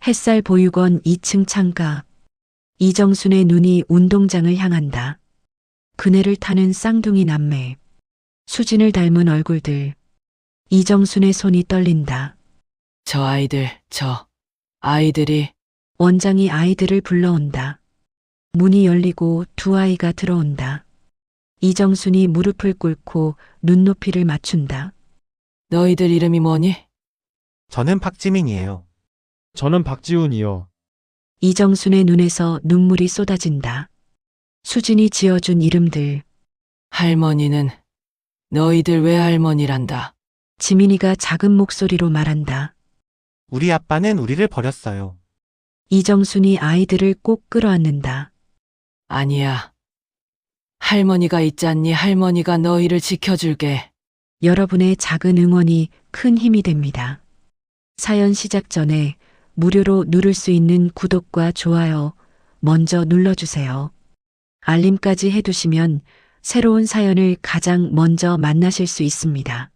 햇살 보육원 2층 창가. 이정순의 눈이 운동장을 향한다. 그네를 타는 쌍둥이 남매. 수진을 닮은 얼굴들. 이정순의 손이 떨린다. 저 아이들이 원장이 아이들을 불러온다. 문이 열리고 두 아이가 들어온다. 이정순이 무릎을 꿇고 눈높이를 맞춘다. 너희들 이름이 뭐니? 저는 박지민이에요. 저는 박지훈이요. 이정순의 눈에서 눈물이 쏟아진다. 수진이 지어준 이름들. 할머니는 너희들 외할머니란다. 지민이가 작은 목소리로 말한다. 우리 아빠는 우리를 버렸어요. 이정순이 아이들을 꼭 끌어안는다. 아니야. 할머니가 있잖니. 할머니가 너희를 지켜줄게. 여러분의 작은 응원이 큰 힘이 됩니다. 사연 시작 전에 무료로 누를 수 있는 구독과 좋아요 먼저 눌러주세요. 알림까지 해두시면 새로운 사연을 가장 먼저 만나실 수 있습니다.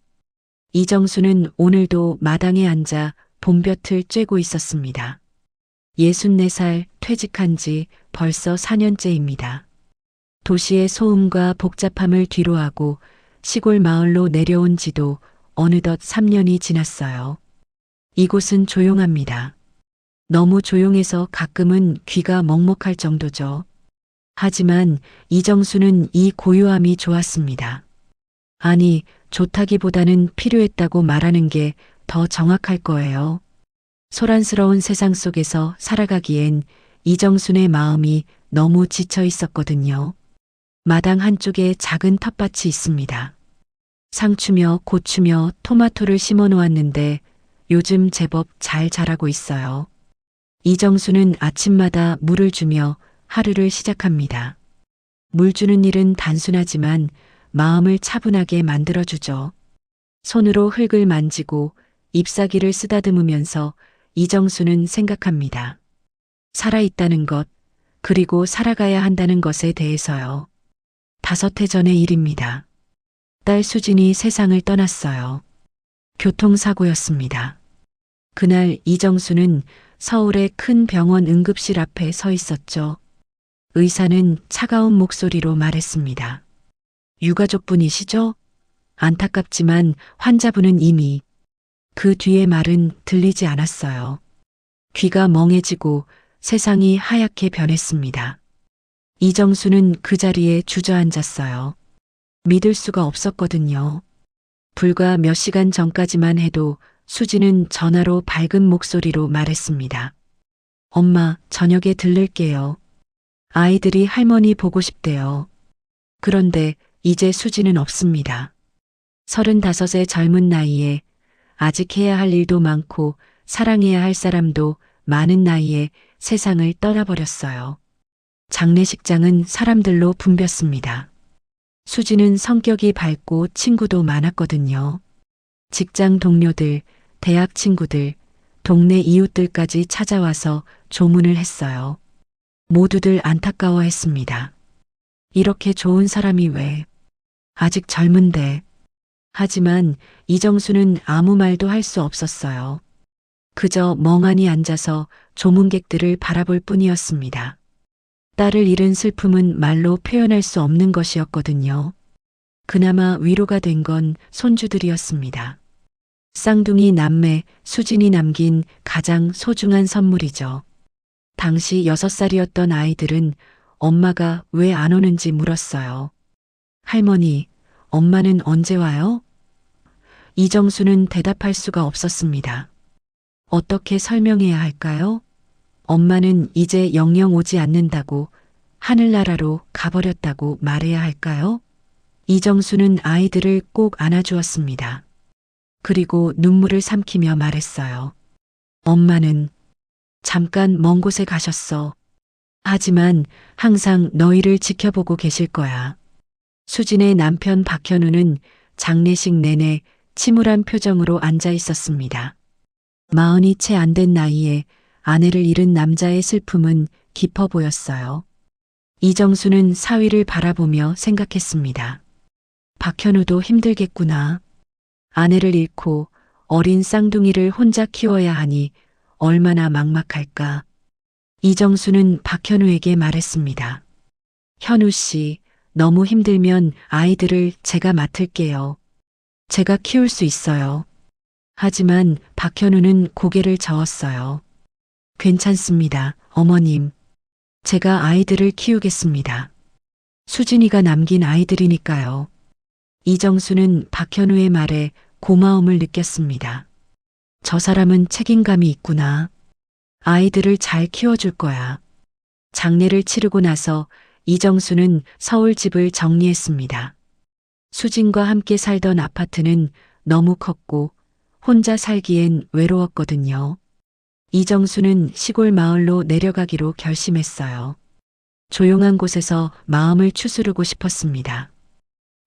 이정수는 오늘도 마당에 앉아 봄볕을 쬐고 있었습니다. 64살 퇴직한 지 벌써 4년째입니다. 도시의 소음과 복잡함을 뒤로하고 시골 마을로 내려온 지도 어느덧 3년이 지났어요. 이곳은 조용합니다. 너무 조용해서 가끔은 귀가 먹먹할 정도죠. 하지만 이정수는 이 고요함이 좋았습니다. 아니, 좋다기보다는 필요했다고 말하는 게 더 정확할 거예요. 소란스러운 세상 속에서 살아가기엔 이정순의 마음이 너무 지쳐 있었거든요. 마당 한쪽에 작은 텃밭이 있습니다. 상추며 고추며 토마토를 심어 놓았는데 요즘 제법 잘 자라고 있어요. 이정수는 아침마다 물을 주며 하루를 시작합니다. 물 주는 일은 단순하지만 마음을 차분하게 만들어주죠. 손으로 흙을 만지고 잎사귀를 쓰다듬으면서 이정수는 생각합니다. 살아있다는 것, 그리고 살아가야 한다는 것에 대해서요. 5해 전의 일입니다. 딸 수진이 세상을 떠났어요. 교통사고였습니다. 그날 이정수는 서울의 큰 병원 응급실 앞에 서 있었죠. 의사는 차가운 목소리로 말했습니다. 유가족분이시죠? 안타깝지만 환자분은 이미. 그 뒤의 말은 들리지 않았어요. 귀가 멍해지고 세상이 하얗게 변했습니다. 이정수는 그 자리에 주저앉았어요. 믿을 수가 없었거든요. 불과 몇 시간 전까지만 해도 수지는 전화로 밝은 목소리로 말했습니다. 엄마, 저녁에 들를게요. 아이들이 할머니 보고 싶대요. 그런데 이제 수지는 없습니다. 35의 젊은 나이에 아직 해야 할 일도 많고 사랑해야 할 사람도 많은 나이에 세상을 떠나버렸어요. 장례식장은 사람들로 붐볐습니다. 수지는 성격이 밝고 친구도 많았거든요. 직장 동료들, 대학 친구들, 동네 이웃들까지 찾아와서 조문을 했어요. 모두들 안타까워했습니다. 이렇게 좋은 사람이 왜? 아직 젊은데. 하지만 이정수는 아무 말도 할 수 없었어요. 그저 멍하니 앉아서 조문객들을 바라볼 뿐이었습니다. 딸을 잃은 슬픔은 말로 표현할 수 없는 것이었거든요. 그나마 위로가 된 건 손주들이었습니다. 쌍둥이 남매 수진이 남긴 가장 소중한 선물이죠. 당시 6살이었던 아이들은 엄마가 왜 안 오는지 물었어요. 할머니, 엄마는 언제 와요? 이정수는 대답할 수가 없었습니다. 어떻게 설명해야 할까요? 엄마는 이제 영영 오지 않는다고 하늘나라로 가버렸다고 말해야 할까요? 이정수는 아이들을 꼭 안아주었습니다. 그리고 눈물을 삼키며 말했어요. 엄마는 잠깐 먼 곳에 가셨어. 하지만 항상 너희를 지켜보고 계실 거야. 수진의 남편 박현우는 장례식 내내 침울한 표정으로 앉아 있었습니다. 40이 채 안 된 나이에 아내를 잃은 남자의 슬픔은 깊어 보였어요. 이정수는 사위를 바라보며 생각했습니다. 박현우도 힘들겠구나. 아내를 잃고 어린 쌍둥이를 혼자 키워야 하니 얼마나 막막할까. 이정수는 박현우에게 말했습니다. 현우 씨, 너무 힘들면 아이들을 제가 맡을게요. 제가 키울 수 있어요. 하지만 박현우는 고개를 저었어요. 괜찮습니다, 어머님. 제가 아이들을 키우겠습니다. 수진이가 남긴 아이들이니까요. 이정수는 박현우의 말에 고마움을 느꼈습니다. 저 사람은 책임감이 있구나. 아이들을 잘 키워줄 거야. 장례를 치르고 나서 이정수는 서울 집을 정리했습니다. 수진과 함께 살던 아파트는 너무 컸고 혼자 살기엔 외로웠거든요. 이정수는 시골 마을로 내려가기로 결심했어요. 조용한 곳에서 마음을 추스르고 싶었습니다.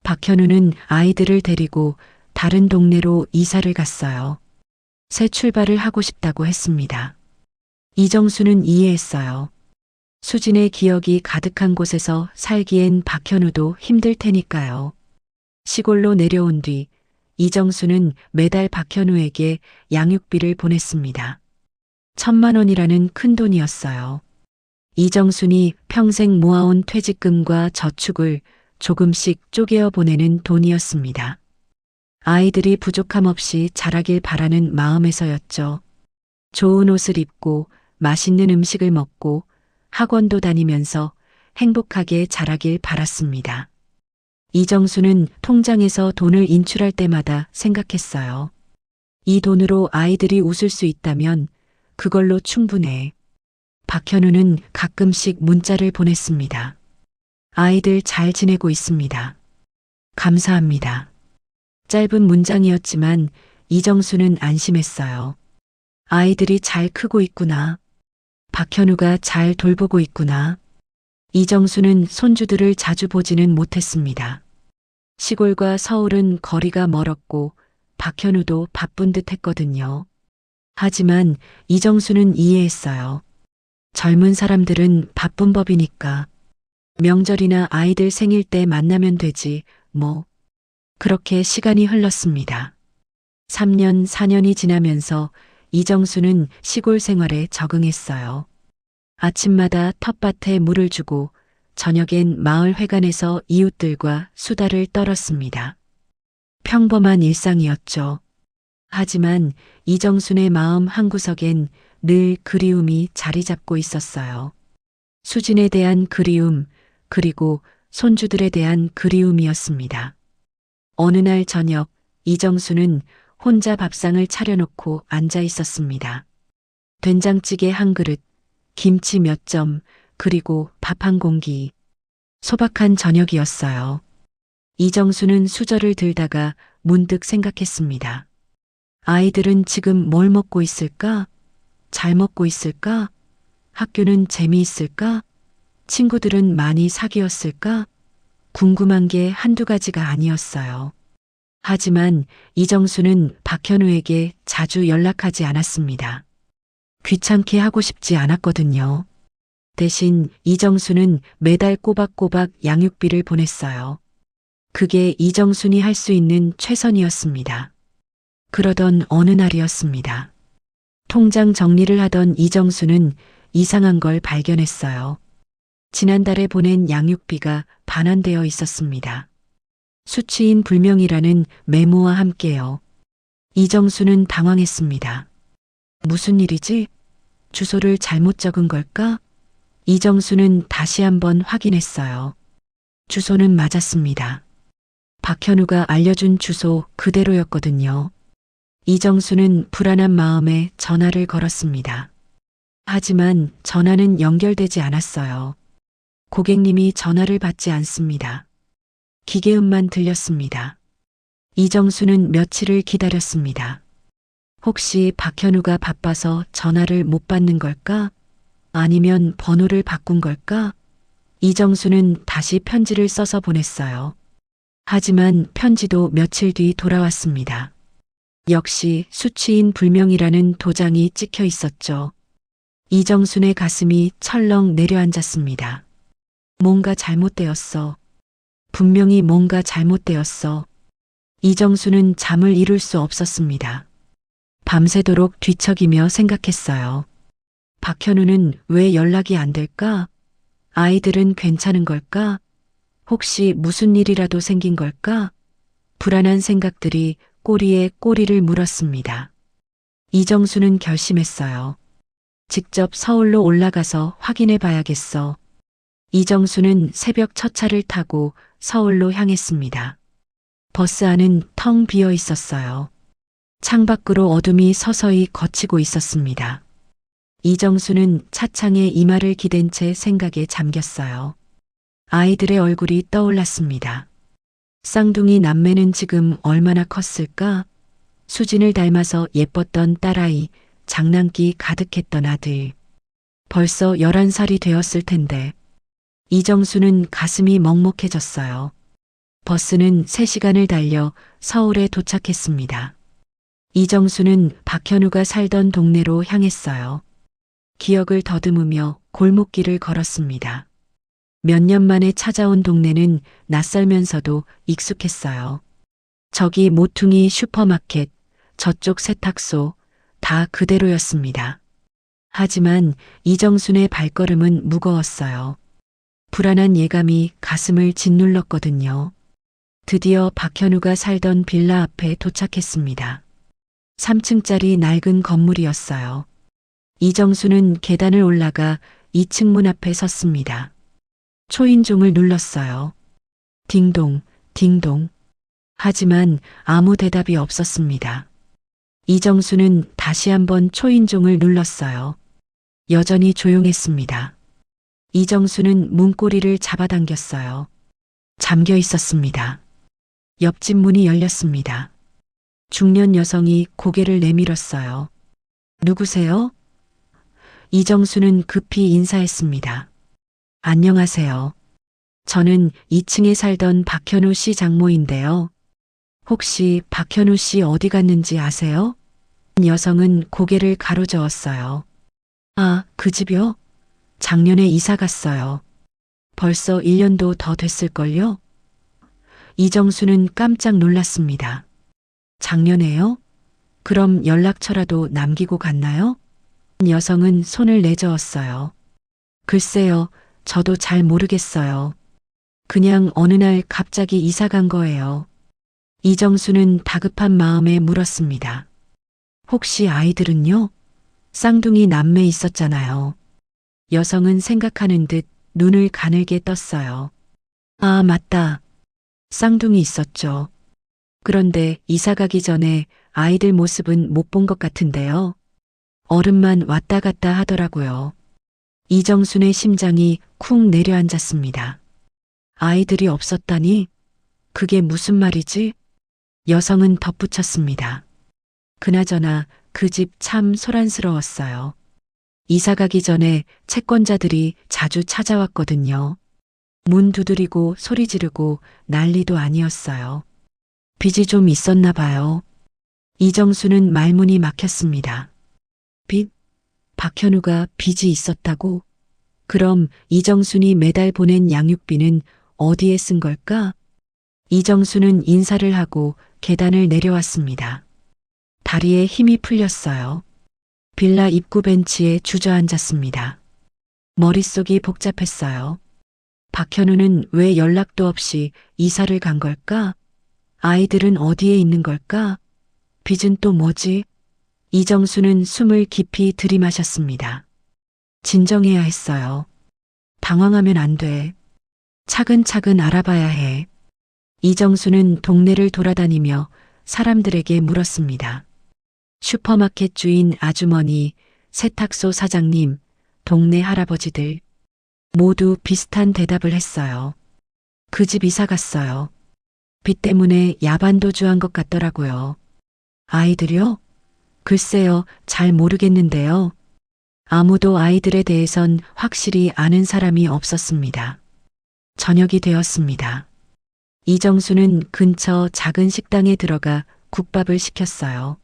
박현우는 아이들을 데리고 다른 동네로 이사를 갔어요. 새 출발을 하고 싶다고 했습니다. 이정수는 이해했어요. 수진의 기억이 가득한 곳에서 살기엔 박현우도 힘들 테니까요. 시골로 내려온 뒤 이정수는 매달 박현우에게 양육비를 보냈습니다. 1,000만 원이라는 큰 돈이었어요. 이정순이 평생 모아온 퇴직금과 저축을 조금씩 쪼개어 보내는 돈이었습니다. 아이들이 부족함 없이 자라길 바라는 마음에서였죠. 좋은 옷을 입고 맛있는 음식을 먹고 학원도 다니면서 행복하게 자라길 바랐습니다. 이정수는 통장에서 돈을 인출할 때마다 생각했어요. 이 돈으로 아이들이 웃을 수 있다면 그걸로 충분해. 박현우는 가끔씩 문자를 보냈습니다. 아이들 잘 지내고 있습니다. 감사합니다. 짧은 문장이었지만 이정수는 안심했어요. 아이들이 잘 크고 있구나. 박현우가 잘 돌보고 있구나. 이정수는 손주들을 자주 보지는 못했습니다. 시골과 서울은 거리가 멀었고 박현우도 바쁜 듯 했거든요. 하지만 이정수는 이해했어요. 젊은 사람들은 바쁜 법이니까. 명절이나 아이들 생일 때 만나면 되지, 뭐. 그렇게 시간이 흘렀습니다. 3년, 4년이 지나면서 이정수는 시골 생활에 적응했어요. 아침마다 텃밭에 물을 주고 저녁엔 마을 회관에서 이웃들과 수다를 떨었습니다. 평범한 일상이었죠. 하지만 이정순의 마음 한구석엔 늘 그리움이 자리 잡고 있었어요. 수진에 대한 그리움, 그리고 손주들에 대한 그리움이었습니다. 어느 날 저녁, 이정수는 혼자 밥상을 차려놓고 앉아 있었습니다. 된장찌개 한 그릇, 김치 몇 점, 그리고 밥 한 공기. 소박한 저녁이었어요. 이정수는 수저를 들다가 문득 생각했습니다. 아이들은 지금 뭘 먹고 있을까? 잘 먹고 있을까? 학교는 재미있을까? 친구들은 많이 사귀었을까? 궁금한 게 한두 가지가 아니었어요. 하지만 이정수는 박현우에게 자주 연락하지 않았습니다. 귀찮게 하고 싶지 않았거든요. 대신 이정수는 매달 꼬박꼬박 양육비를 보냈어요. 그게 이정순이 할 수 있는 최선이었습니다. 그러던 어느 날이었습니다. 통장 정리를 하던 이정수는 이상한 걸 발견했어요. 지난달에 보낸 양육비가 반환되어 있었습니다. 수취인 불명이라는 메모와 함께요. 이정수는 당황했습니다. 무슨 일이지? 주소를 잘못 적은 걸까? 이정수는 다시 한번 확인했어요. 주소는 맞았습니다. 박현우가 알려준 주소 그대로였거든요. 이정수는 불안한 마음에 전화를 걸었습니다. 하지만 전화는 연결되지 않았어요. 고객님이 전화를 받지 않습니다. 기계음만 들렸습니다. 이정수는 며칠을 기다렸습니다. 혹시 박현우가 바빠서 전화를 못 받는 걸까? 아니면 번호를 바꾼 걸까? 이정수는 다시 편지를 써서 보냈어요. 하지만 편지도 며칠 뒤 돌아왔습니다. 역시 수취인 불명이라는 도장이 찍혀 있었죠. 이정순의 가슴이 철렁 내려앉았습니다. 뭔가 잘못되었어. 분명히 뭔가 잘못되었어. 이정수는 잠을 이룰 수 없었습니다. 밤새도록 뒤척이며 생각했어요. 박현우는 왜 연락이 안 될까? 아이들은 괜찮은 걸까? 혹시 무슨 일이라도 생긴 걸까? 불안한 생각들이 꼬리에 꼬리를 물었습니다. 이정수는 결심했어요. 직접 서울로 올라가서 확인해 봐야겠어. 이정수는 새벽 첫 차를 타고 서울로 향했습니다. 버스 안은 텅 비어 있었어요. 창밖으로 어둠이 서서히 걷히고 있었습니다. 이정수는 차창에 이마를 기댄 채 생각에 잠겼어요. 아이들의 얼굴이 떠올랐습니다. 쌍둥이 남매는 지금 얼마나 컸을까? 수진을 닮아서 예뻤던 딸아이, 장난기 가득했던 아들. 벌써 11살이 되었을 텐데. 이정수는 가슴이 먹먹해졌어요. 버스는 3시간을 달려 서울에 도착했습니다. 이정수는 박현우가 살던 동네로 향했어요. 기억을 더듬으며 골목길을 걸었습니다. 몇 년 만에 찾아온 동네는 낯설면서도 익숙했어요. 저기 모퉁이 슈퍼마켓, 저쪽 세탁소, 다 그대로였습니다. 하지만 이정순의 발걸음은 무거웠어요. 불안한 예감이 가슴을 짓눌렀거든요. 드디어 박현우가 살던 빌라 앞에 도착했습니다. 3층짜리 낡은 건물이었어요. 이정수는 계단을 올라가 2층 문 앞에 섰습니다. 초인종을 눌렀어요. 딩동, 딩동. 하지만 아무 대답이 없었습니다. 이정수는 다시 한번 초인종을 눌렀어요. 여전히 조용했습니다. 이정수는 문고리를 잡아당겼어요. 잠겨 있었습니다. 옆집 문이 열렸습니다. 중년 여성이 고개를 내밀었어요. 누구세요? 이정수는 급히 인사했습니다. 안녕하세요. 저는 2층에 살던 박현우 씨 장모인데요. 혹시 박현우 씨 어디 갔는지 아세요? 여성은 고개를 가로저었어요. 아, 그 집이요? 작년에 이사 갔어요. 벌써 1년도 더 됐을걸요? 이정수는 깜짝 놀랐습니다. 작년에요? 그럼 연락처라도 남기고 갔나요? 여성은 손을 내저었어요. 글쎄요, 저도 잘 모르겠어요. 그냥 어느 날 갑자기 이사 간 거예요. 이정수는 다급한 마음에 물었습니다. 혹시 아이들은요? 쌍둥이 남매 있었잖아요. 여성은 생각하는 듯 눈을 가늘게 떴어요. 아, 맞다. 쌍둥이 있었죠. 그런데 이사 가기 전에 아이들 모습은 못 본 것 같은데요. 어른만 왔다 갔다 하더라고요. 이정순의 심장이 쿵 내려앉았습니다. 아이들이 없었다니? 그게 무슨 말이지? 여성은 덧붙였습니다. 그나저나 그 집 참 소란스러웠어요. 이사 가기 전에 채권자들이 자주 찾아왔거든요. 문 두드리고 소리 지르고 난리도 아니었어요. 빚이 좀 있었나 봐요. 이정수는 말문이 막혔습니다. 빚? 박현우가 빚이 있었다고? 그럼 이정순이 매달 보낸 양육비는 어디에 쓴 걸까? 이정수는 인사를 하고 계단을 내려왔습니다. 다리에 힘이 풀렸어요. 빌라 입구 벤치에 주저앉았습니다. 머릿속이 복잡했어요. 박현우는 왜 연락도 없이 이사를 간 걸까? 아이들은 어디에 있는 걸까? 빚은 또 뭐지? 이정수는 숨을 깊이 들이마셨습니다. 진정해야 했어요. 당황하면 안 돼. 차근차근 알아봐야 해. 이정수는 동네를 돌아다니며 사람들에게 물었습니다. 슈퍼마켓 주인 아주머니, 세탁소 사장님, 동네 할아버지들. 모두 비슷한 대답을 했어요. 그 집 이사 갔어요. 빚 때문에 야반도주한 것 같더라고요. 아이들요? 글쎄요, 잘 모르겠는데요. 아무도 아이들에 대해선 확실히 아는 사람이 없었습니다. 저녁이 되었습니다. 이정수는 근처 작은 식당에 들어가 국밥을 시켰어요.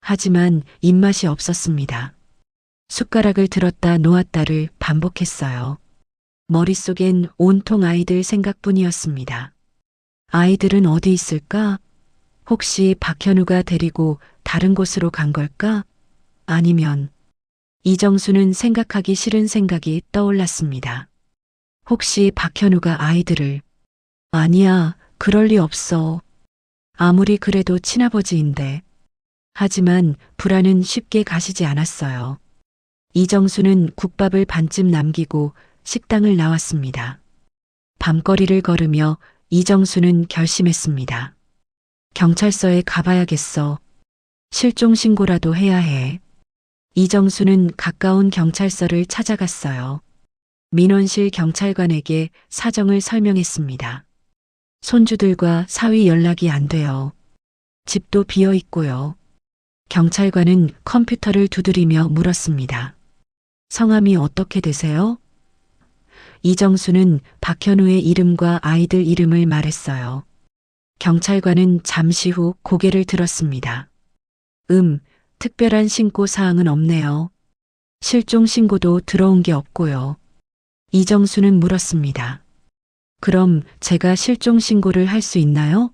하지만 입맛이 없었습니다. 숟가락을 들었다 놓았다를 반복했어요. 머릿속엔 온통 아이들 생각뿐이었습니다. 아이들은 어디 있을까? 혹시 박현우가 데리고 다른 곳으로 간 걸까? 아니면 이정수는 생각하기 싫은 생각이 떠올랐습니다. 혹시 박현우가 아이들을 아니야, 그럴 리 없어. 아무리 그래도 친아버지인데. 하지만 불안은 쉽게 가시지 않았어요. 이정수는 국밥을 반쯤 남기고 식당을 나왔습니다. 밤거리를 걸으며 이정수는 결심했습니다. 경찰서에 가봐야겠어. 실종 신고라도 해야 해. 이정수는 가까운 경찰서를 찾아갔어요. 민원실 경찰관에게 사정을 설명했습니다. 손주들과 사위 연락이 안 돼요. 집도 비어 있고요. 경찰관은 컴퓨터를 두드리며 물었습니다. 성함이 어떻게 되세요? 이정수는 박현우의 이름과 아이들 이름을 말했어요. 경찰관은 잠시 후 고개를 들었습니다. 특별한 신고 사항은 없네요. 실종 신고도 들어온 게 없고요. 이정수는 물었습니다. 그럼 제가 실종 신고를 할 수 있나요?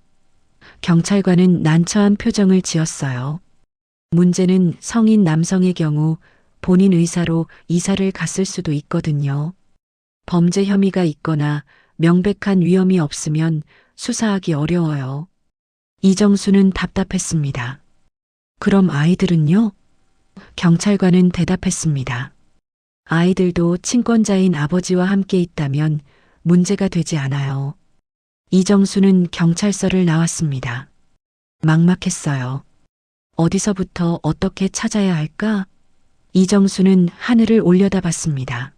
경찰관은 난처한 표정을 지었어요. 문제는 성인 남성의 경우 본인 의사로 이사를 갔을 수도 있거든요. 범죄 혐의가 있거나 명백한 위험이 없으면 수사하기 어려워요. 이정수는 답답했습니다. 그럼 아이들은요? 경찰관은 대답했습니다. 아이들도 친권자인 아버지와 함께 있다면 문제가 되지 않아요. 이정수는 경찰서를 나왔습니다. 막막했어요. 어디서부터 어떻게 찾아야 할까? 이정수는 하늘을 올려다봤습니다.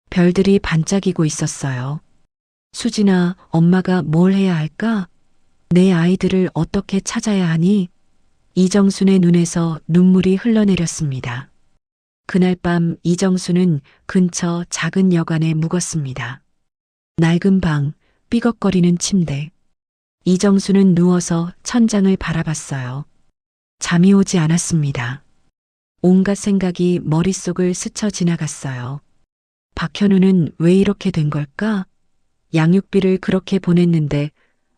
별들이 반짝이고 있었어요. 수진아, 엄마가 뭘 해야 할까? 내 아이들을 어떻게 찾아야 하니? 이정순의 눈에서 눈물이 흘러내렸습니다. 그날 밤 이정수는 근처 작은 여관에 묵었습니다. 낡은 방, 삐걱거리는 침대. 이정수는 누워서 천장을 바라봤어요. 잠이 오지 않았습니다. 온갖 생각이 머릿속을 스쳐 지나갔어요. 박현우는 왜 이렇게 된 걸까? 양육비를 그렇게 보냈는데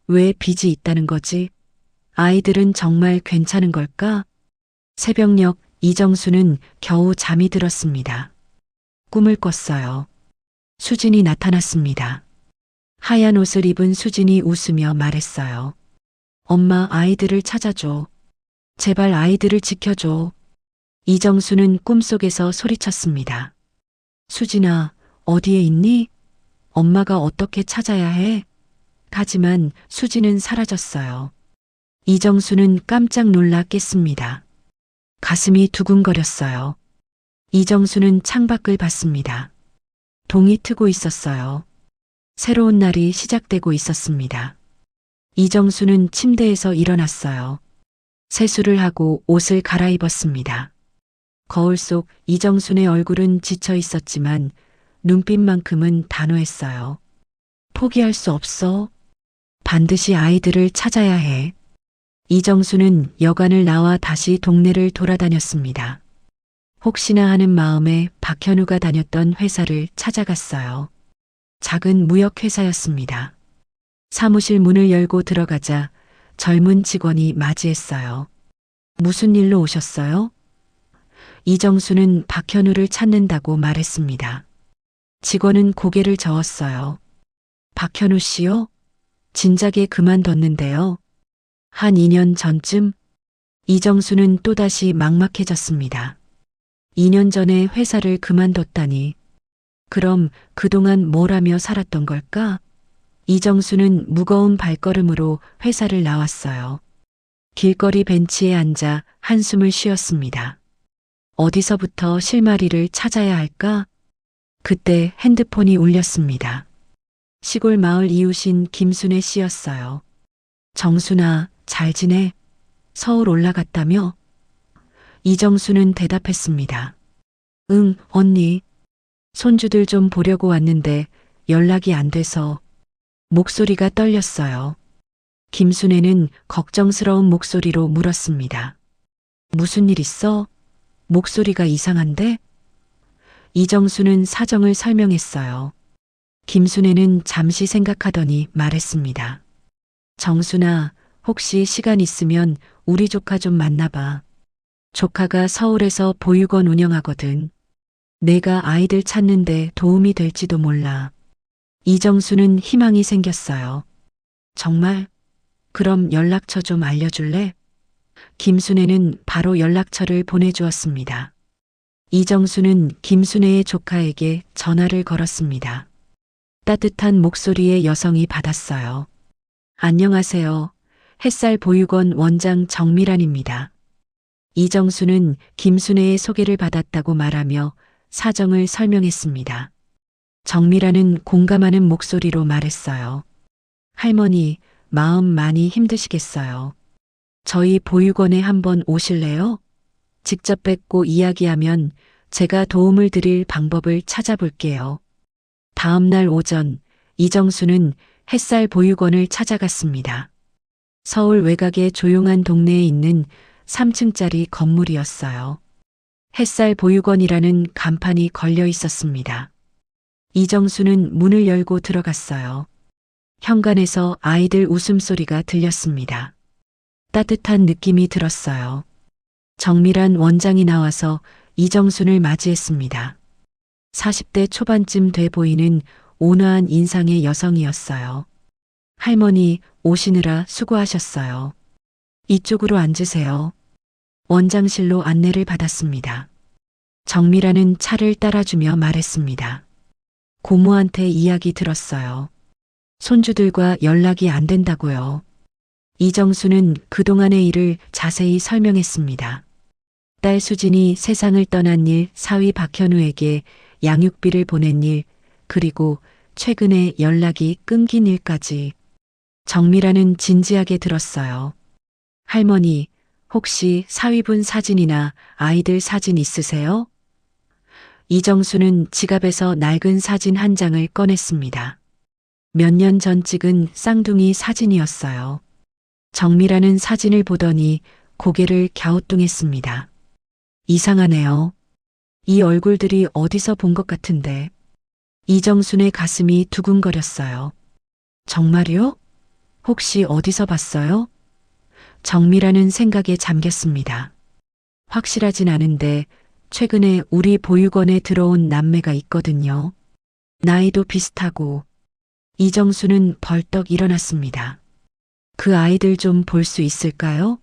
왜 빚이 있다는 거지? 아이들은 정말 괜찮은 걸까? 새벽녘 이정수는 겨우 잠이 들었습니다. 꿈을 꿨어요. 수진이 나타났습니다. 하얀 옷을 입은 수진이 웃으며 말했어요. 엄마, 아이들을 찾아줘. 제발 아이들을 지켜줘. 이정수는 꿈속에서 소리쳤습니다. 수진아, 어디에 있니? 엄마가 어떻게 찾아야 해? 하지만 수진은 사라졌어요. 이정수는 깜짝 놀라 깼습니다. 가슴이 두근거렸어요. 이정수는 창밖을 봤습니다. 동이 트고 있었어요. 새로운 날이 시작되고 있었습니다. 이정수는 침대에서 일어났어요. 세수를 하고 옷을 갈아입었습니다. 거울 속 이정순의 얼굴은 지쳐 있었지만 눈빛만큼은 단호했어요. 포기할 수 없어. 반드시 아이들을 찾아야 해. 이정수는 여관을 나와 다시 동네를 돌아다녔습니다. 혹시나 하는 마음에 박현우가 다녔던 회사를 찾아갔어요. 작은 무역회사였습니다. 사무실 문을 열고 들어가자 젊은 직원이 맞이했어요. 무슨 일로 오셨어요? 이정수는 박현우를 찾는다고 말했습니다. 직원은 고개를 저었어요. 박현우 씨요? 진작에 그만뒀는데요. 한 2년 전쯤 이정수는 또다시 막막해졌습니다. 2년 전에 회사를 그만뒀다니. 그럼 그동안 뭘 하며 살았던 걸까? 이정수는 무거운 발걸음으로 회사를 나왔어요. 길거리 벤치에 앉아 한숨을 쉬었습니다. 어디서부터 실마리를 찾아야 할까? 그때 핸드폰이 울렸습니다. 시골 마을 이웃인 김순애 씨였어요. 정순아, 잘 지내? 서울 올라갔다며? 이정수는 대답했습니다. 응, 언니. 손주들 좀 보려고 왔는데 연락이 안 돼서. 목소리가 떨렸어요. 김순애는 걱정스러운 목소리로 물었습니다. 무슨 일 있어? 목소리가 이상한데? 이정수는 사정을 설명했어요. 김순애는 잠시 생각하더니 말했습니다. 정순아, 혹시 시간 있으면 우리 조카 좀 만나봐. 조카가 서울에서 보육원 운영하거든. 내가 아이들 찾는데 도움이 될지도 몰라. 이정수는 희망이 생겼어요. 정말? 그럼 연락처 좀 알려줄래? 김순애는 바로 연락처를 보내주었습니다. 이정수는 김순애의 조카에게 전화를 걸었습니다. 따뜻한 목소리의 여성이 받았어요. 안녕하세요. 햇살 보육원 원장 정미란입니다. 이정수는 김순애의 소개를 받았다고 말하며 사정을 설명했습니다. 정미란은 공감하는 목소리로 말했어요. 할머니, 마음 많이 힘드시겠어요. 저희 보육원에 한번 오실래요? 직접 뵙고 이야기하면 제가 도움을 드릴 방법을 찾아볼게요. 다음 날 오전, 이정수는 햇살 보육원을 찾아갔습니다. 서울 외곽의 조용한 동네에 있는 3층짜리 건물이었어요. 햇살 보육원이라는 간판이 걸려 있었습니다. 이정수는 문을 열고 들어갔어요. 현관에서 아이들 웃음소리가 들렸습니다. 따뜻한 느낌이 들었어요. 정밀한 원장이 나와서 이정순을 맞이했습니다. 40대 초반쯤 돼 보이는 온화한 인상의 여성이었어요. 할머니, 오시느라 수고하셨어요. 이쪽으로 앉으세요. 원장실로 안내를 받았습니다. 정미라는 차를 따라주며 말했습니다. 고모한테 이야기 들었어요. 손주들과 연락이 안 된다고요. 이정수는 그동안의 일을 자세히 설명했습니다. 딸 수진이 세상을 떠난 일, 사위 박현우에게 양육비를 보낸 일, 그리고 최근에 연락이 끊긴 일까지. 정미라는 진지하게 들었어요. 할머니, 혹시 사위분 사진이나 아이들 사진 있으세요? 이정수는 지갑에서 낡은 사진 한 장을 꺼냈습니다. 몇 년 전 찍은 쌍둥이 사진이었어요. 정미라는 사진을 보더니 고개를 갸우뚱했습니다. 이상하네요. 이 얼굴들이 어디서 본 것 같은데. 이정순의 가슴이 두근거렸어요. 정말요? 혹시 어디서 봤어요? 정미라는 생각에 잠겼습니다. 확실하진 않은데 최근에 우리 보육원에 들어온 남매가 있거든요. 나이도 비슷하고. 이정수는 벌떡 일어났습니다. 그 아이들 좀 볼 수 있을까요?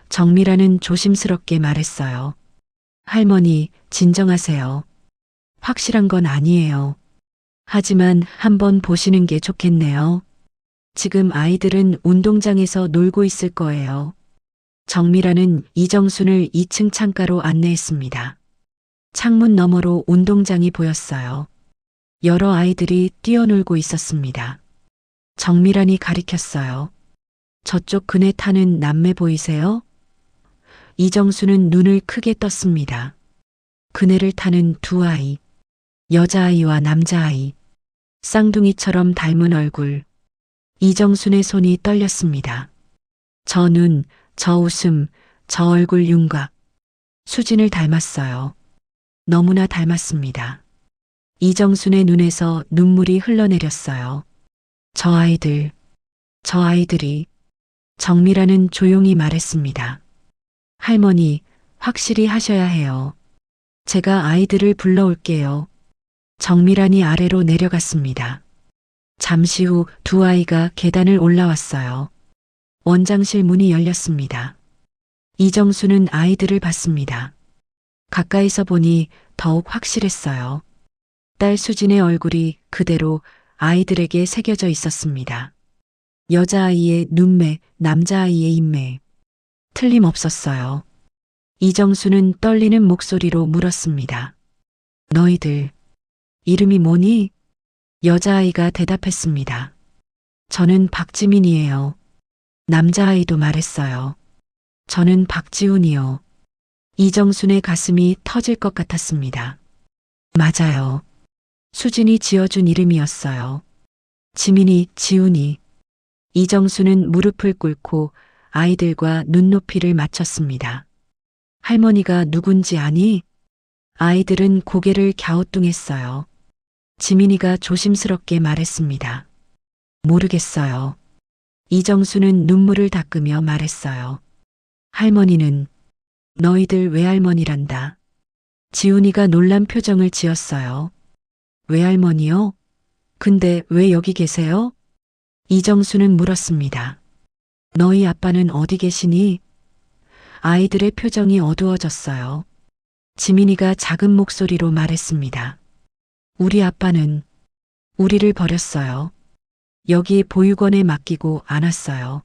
정미라는 조심스럽게 말했어요. 할머니, 진정하세요. 확실한 건 아니에요. 하지만 한번 보시는 게 좋겠네요. 지금 아이들은 운동장에서 놀고 있을 거예요. 정미라는 이정순을 2층 창가로 안내했습니다. 창문 너머로 운동장이 보였어요. 여러 아이들이 뛰어놀고 있었습니다. 정미란이 가리켰어요. 저쪽 그네 타는 남매 보이세요? 이정수는 눈을 크게 떴습니다. 그네를 타는 두 아이, 여자아이와 남자아이, 쌍둥이처럼 닮은 얼굴. 이정순의 손이 떨렸습니다. 저 눈, 저 웃음, 저 얼굴 윤곽. 수진을 닮았어요. 너무나 닮았습니다. 이정순의 눈에서 눈물이 흘러내렸어요. 저 아이들이. 정미라는 조용히 말했습니다. 할머니, 확실히 하셔야 해요. 제가 아이들을 불러올게요. 정미란이 아래로 내려갔습니다. 잠시 후 두 아이가 계단을 올라왔어요. 원장실 문이 열렸습니다. 이정수는 아이들을 봤습니다. 가까이서 보니 더욱 확실했어요. 딸 수진의 얼굴이 그대로 아이들에게 새겨져 있었습니다. 여자아이의 눈매, 남자아이의 인매. 틀림없었어요. 이정수는 떨리는 목소리로 물었습니다. 너희들, 이름이 뭐니? 여자아이가 대답했습니다. 저는 박지민이에요. 남자아이도 말했어요. 저는 박지훈이요. 이정순의 가슴이 터질 것 같았습니다. 맞아요. 수진이 지어준 이름이었어요. 지민이, 지훈이. 이정수는 무릎을 꿇고 아이들과 눈높이를 맞췄습니다. 할머니가 누군지 아니? 아이들은 고개를 갸우뚱했어요. 지민이가 조심스럽게 말했습니다. 모르겠어요. 이정수는 눈물을 닦으며 말했어요. 할머니는 너희들 외할머니란다. 지훈이가 놀란 표정을 지었어요. 외할머니요? 근데 왜 여기 계세요? 이정수는 물었습니다. 너희 아빠는 어디 계시니? 아이들의 표정이 어두워졌어요. 지민이가 작은 목소리로 말했습니다. 우리 아빠는 우리를 버렸어요. 여기 보육원에 맡기고 안 왔어요.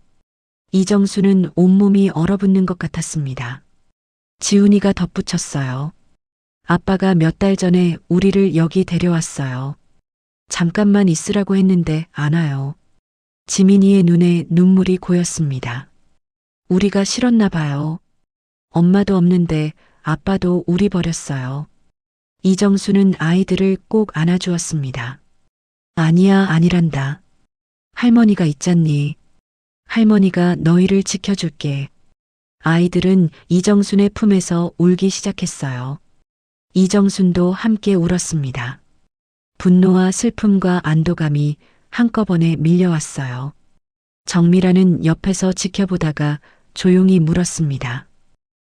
이정수는 온몸이 얼어붙는 것 같았습니다. 지훈이가 덧붙였어요. 아빠가 몇 달 전에 우리를 여기 데려왔어요. 잠깐만 있으라고 했는데 안 와요. 지민이의 눈에 눈물이 고였습니다. 우리가 싫었나 봐요. 엄마도 없는데 아빠도 우리 버렸어요. 이정수는 아이들을 꼭 안아주었습니다. 아니야, 아니란다. 할머니가 있잖니. 할머니가 너희를 지켜줄게. 아이들은 이정순의 품에서 울기 시작했어요. 이정순도 함께 울었습니다. 분노와 슬픔과 안도감이 한꺼번에 밀려왔어요. 정미라는 옆에서 지켜보다가 조용히 물었습니다.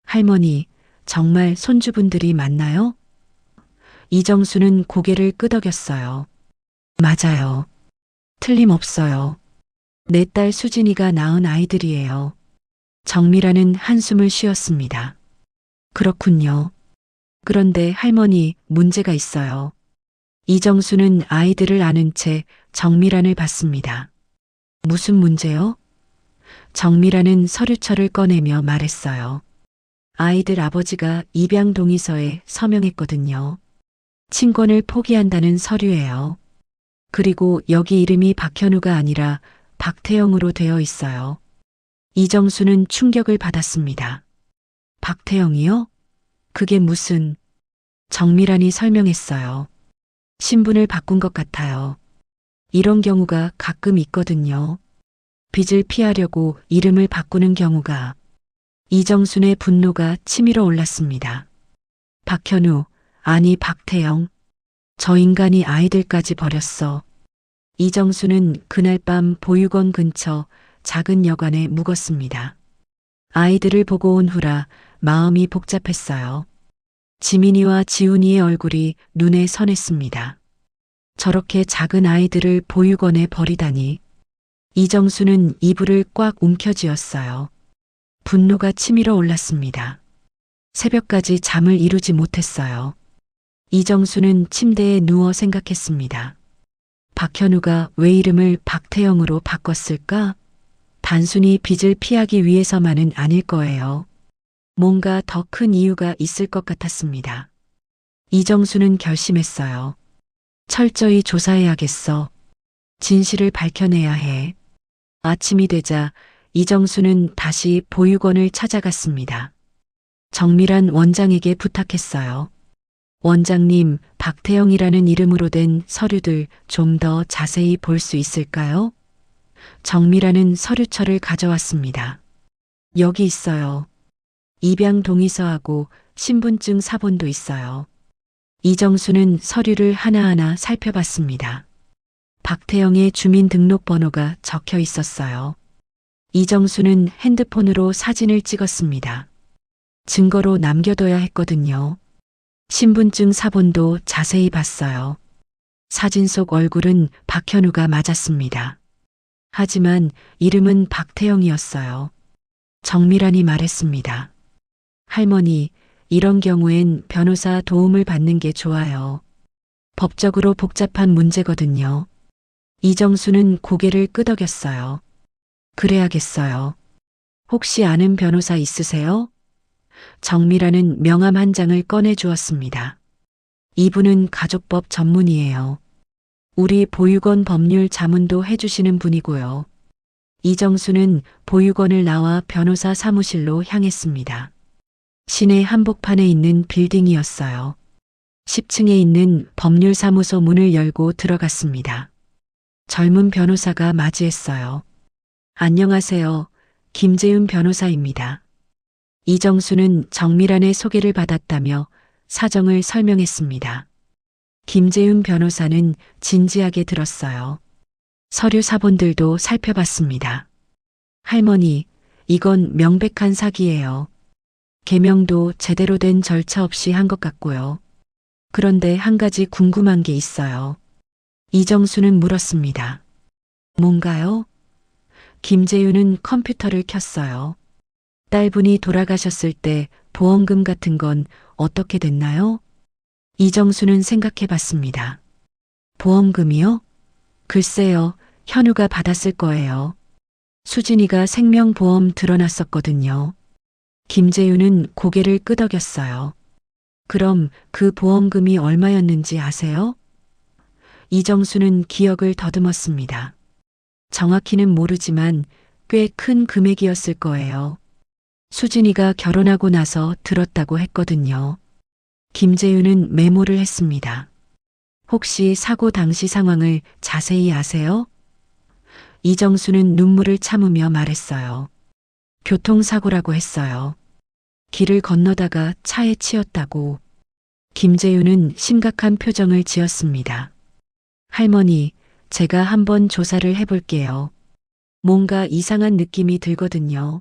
할머니, 정말 손주분들이 맞나요? 이정수는 고개를 끄덕였어요. 맞아요. 틀림없어요. 내 딸 수진이가 낳은 아이들이에요. 정미라는 한숨을 쉬었습니다. 그렇군요. 그런데 할머니, 문제가 있어요. 이정수는 아이들을 안은 채 정미란을 봤습니다. 무슨 문제요? 정미란은 서류철을 꺼내며 말했어요. 아이들 아버지가 입양 동의서에 서명했거든요. 친권을 포기한다는 서류예요. 그리고 여기 이름이 박현우가 아니라 박태영으로 되어 있어요. 이정수는 충격을 받았습니다. 박태영이요? 그게 무슨... 정미란이 설명했어요. 신분을 바꾼 것 같아요. 이런 경우가 가끔 있거든요. 빚을 피하려고 이름을 바꾸는 경우가. 이정순의 분노가 치밀어 올랐습니다. 박현우, 아니 박태영. 저 인간이 아이들까지 버렸어. 이정수는 그날 밤 보육원 근처 작은 여관에 묵었습니다. 아이들을 보고 온 후라 마음이 복잡했어요. 지민이와 지훈이의 얼굴이 눈에 선했습니다. 저렇게 작은 아이들을 보육원에 버리다니. 이정수는 이불을 꽉 움켜쥐었어요. 분노가 치밀어 올랐습니다. 새벽까지 잠을 이루지 못했어요. 이정수는 침대에 누워 생각했습니다. 박현우가 왜 이름을 박태영으로 바꿨을까? 단순히 빚을 피하기 위해서만은 아닐 거예요. 뭔가 더 큰 이유가 있을 것 같았습니다. 이정수는 결심했어요. 철저히 조사해야겠어. 진실을 밝혀내야 해. 아침이 되자 이정수는 다시 보육원을 찾아갔습니다. 정밀한 원장에게 부탁했어요. 원장님, 박태영이라는 이름으로 된 서류들 좀 더 자세히 볼 수 있을까요? 정밀한은 서류철을 가져왔습니다. 여기 있어요. 입양 동의서하고 신분증 사본도 있어요. 이정수는 서류를 하나하나 살펴봤습니다. 박태영의 주민등록번호가 적혀 있었어요. 이정수는 핸드폰으로 사진을 찍었습니다. 증거로 남겨둬야 했거든요. 신분증 사본도 자세히 봤어요. 사진 속 얼굴은 박현우가 맞았습니다. 하지만 이름은 박태영이었어요. 정미란이 말했습니다. 할머니, 이런 경우엔 변호사 도움을 받는 게 좋아요. 법적으로 복잡한 문제거든요. 이정수는 고개를 끄덕였어요. 그래야겠어요. 혹시 아는 변호사 있으세요? 정미란은 명함 한 장을 꺼내 주었습니다. 이분은 가족법 전문이에요. 우리 보육원 법률 자문도 해주시는 분이고요. 이정수는 보육원을 나와 변호사 사무실로 향했습니다. 시내 한복판에 있는 빌딩이었어요. 10층에 있는 법률사무소 문을 열고 들어갔습니다. 젊은 변호사가 맞이했어요. 안녕하세요. 김재윤 변호사입니다. 이정수는 정미란의 소개를 받았다며 사정을 설명했습니다. 김재윤 변호사는 진지하게 들었어요. 서류 사본들도 살펴봤습니다. 할머니, 이건 명백한 사기예요. 개명도 제대로 된 절차 없이 한 것 같고요. 그런데 한 가지 궁금한 게 있어요. 이정수는 물었습니다. 뭔가요? 김재윤은 컴퓨터를 켰어요. 딸분이 돌아가셨을 때 보험금 같은 건 어떻게 됐나요? 이정수는 생각해 봤습니다. 보험금이요? 글쎄요, 현우가 받았을 거예요. 수진이가 생명보험 들어놨었거든요. 김재윤은 고개를 끄덕였어요. 그럼 그 보험금이 얼마였는지 아세요? 이정수는 기억을 더듬었습니다. 정확히는 모르지만 꽤 큰 금액이었을 거예요. 수진이가 결혼하고 나서 들었다고 했거든요. 김재윤은 메모를 했습니다. 혹시 사고 당시 상황을 자세히 아세요? 이정수는 눈물을 참으며 말했어요. 교통사고라고 했어요. 길을 건너다가 차에 치였다고. 김재윤은 심각한 표정을 지었습니다. 할머니, 제가 한번 조사를 해볼게요. 뭔가 이상한 느낌이 들거든요.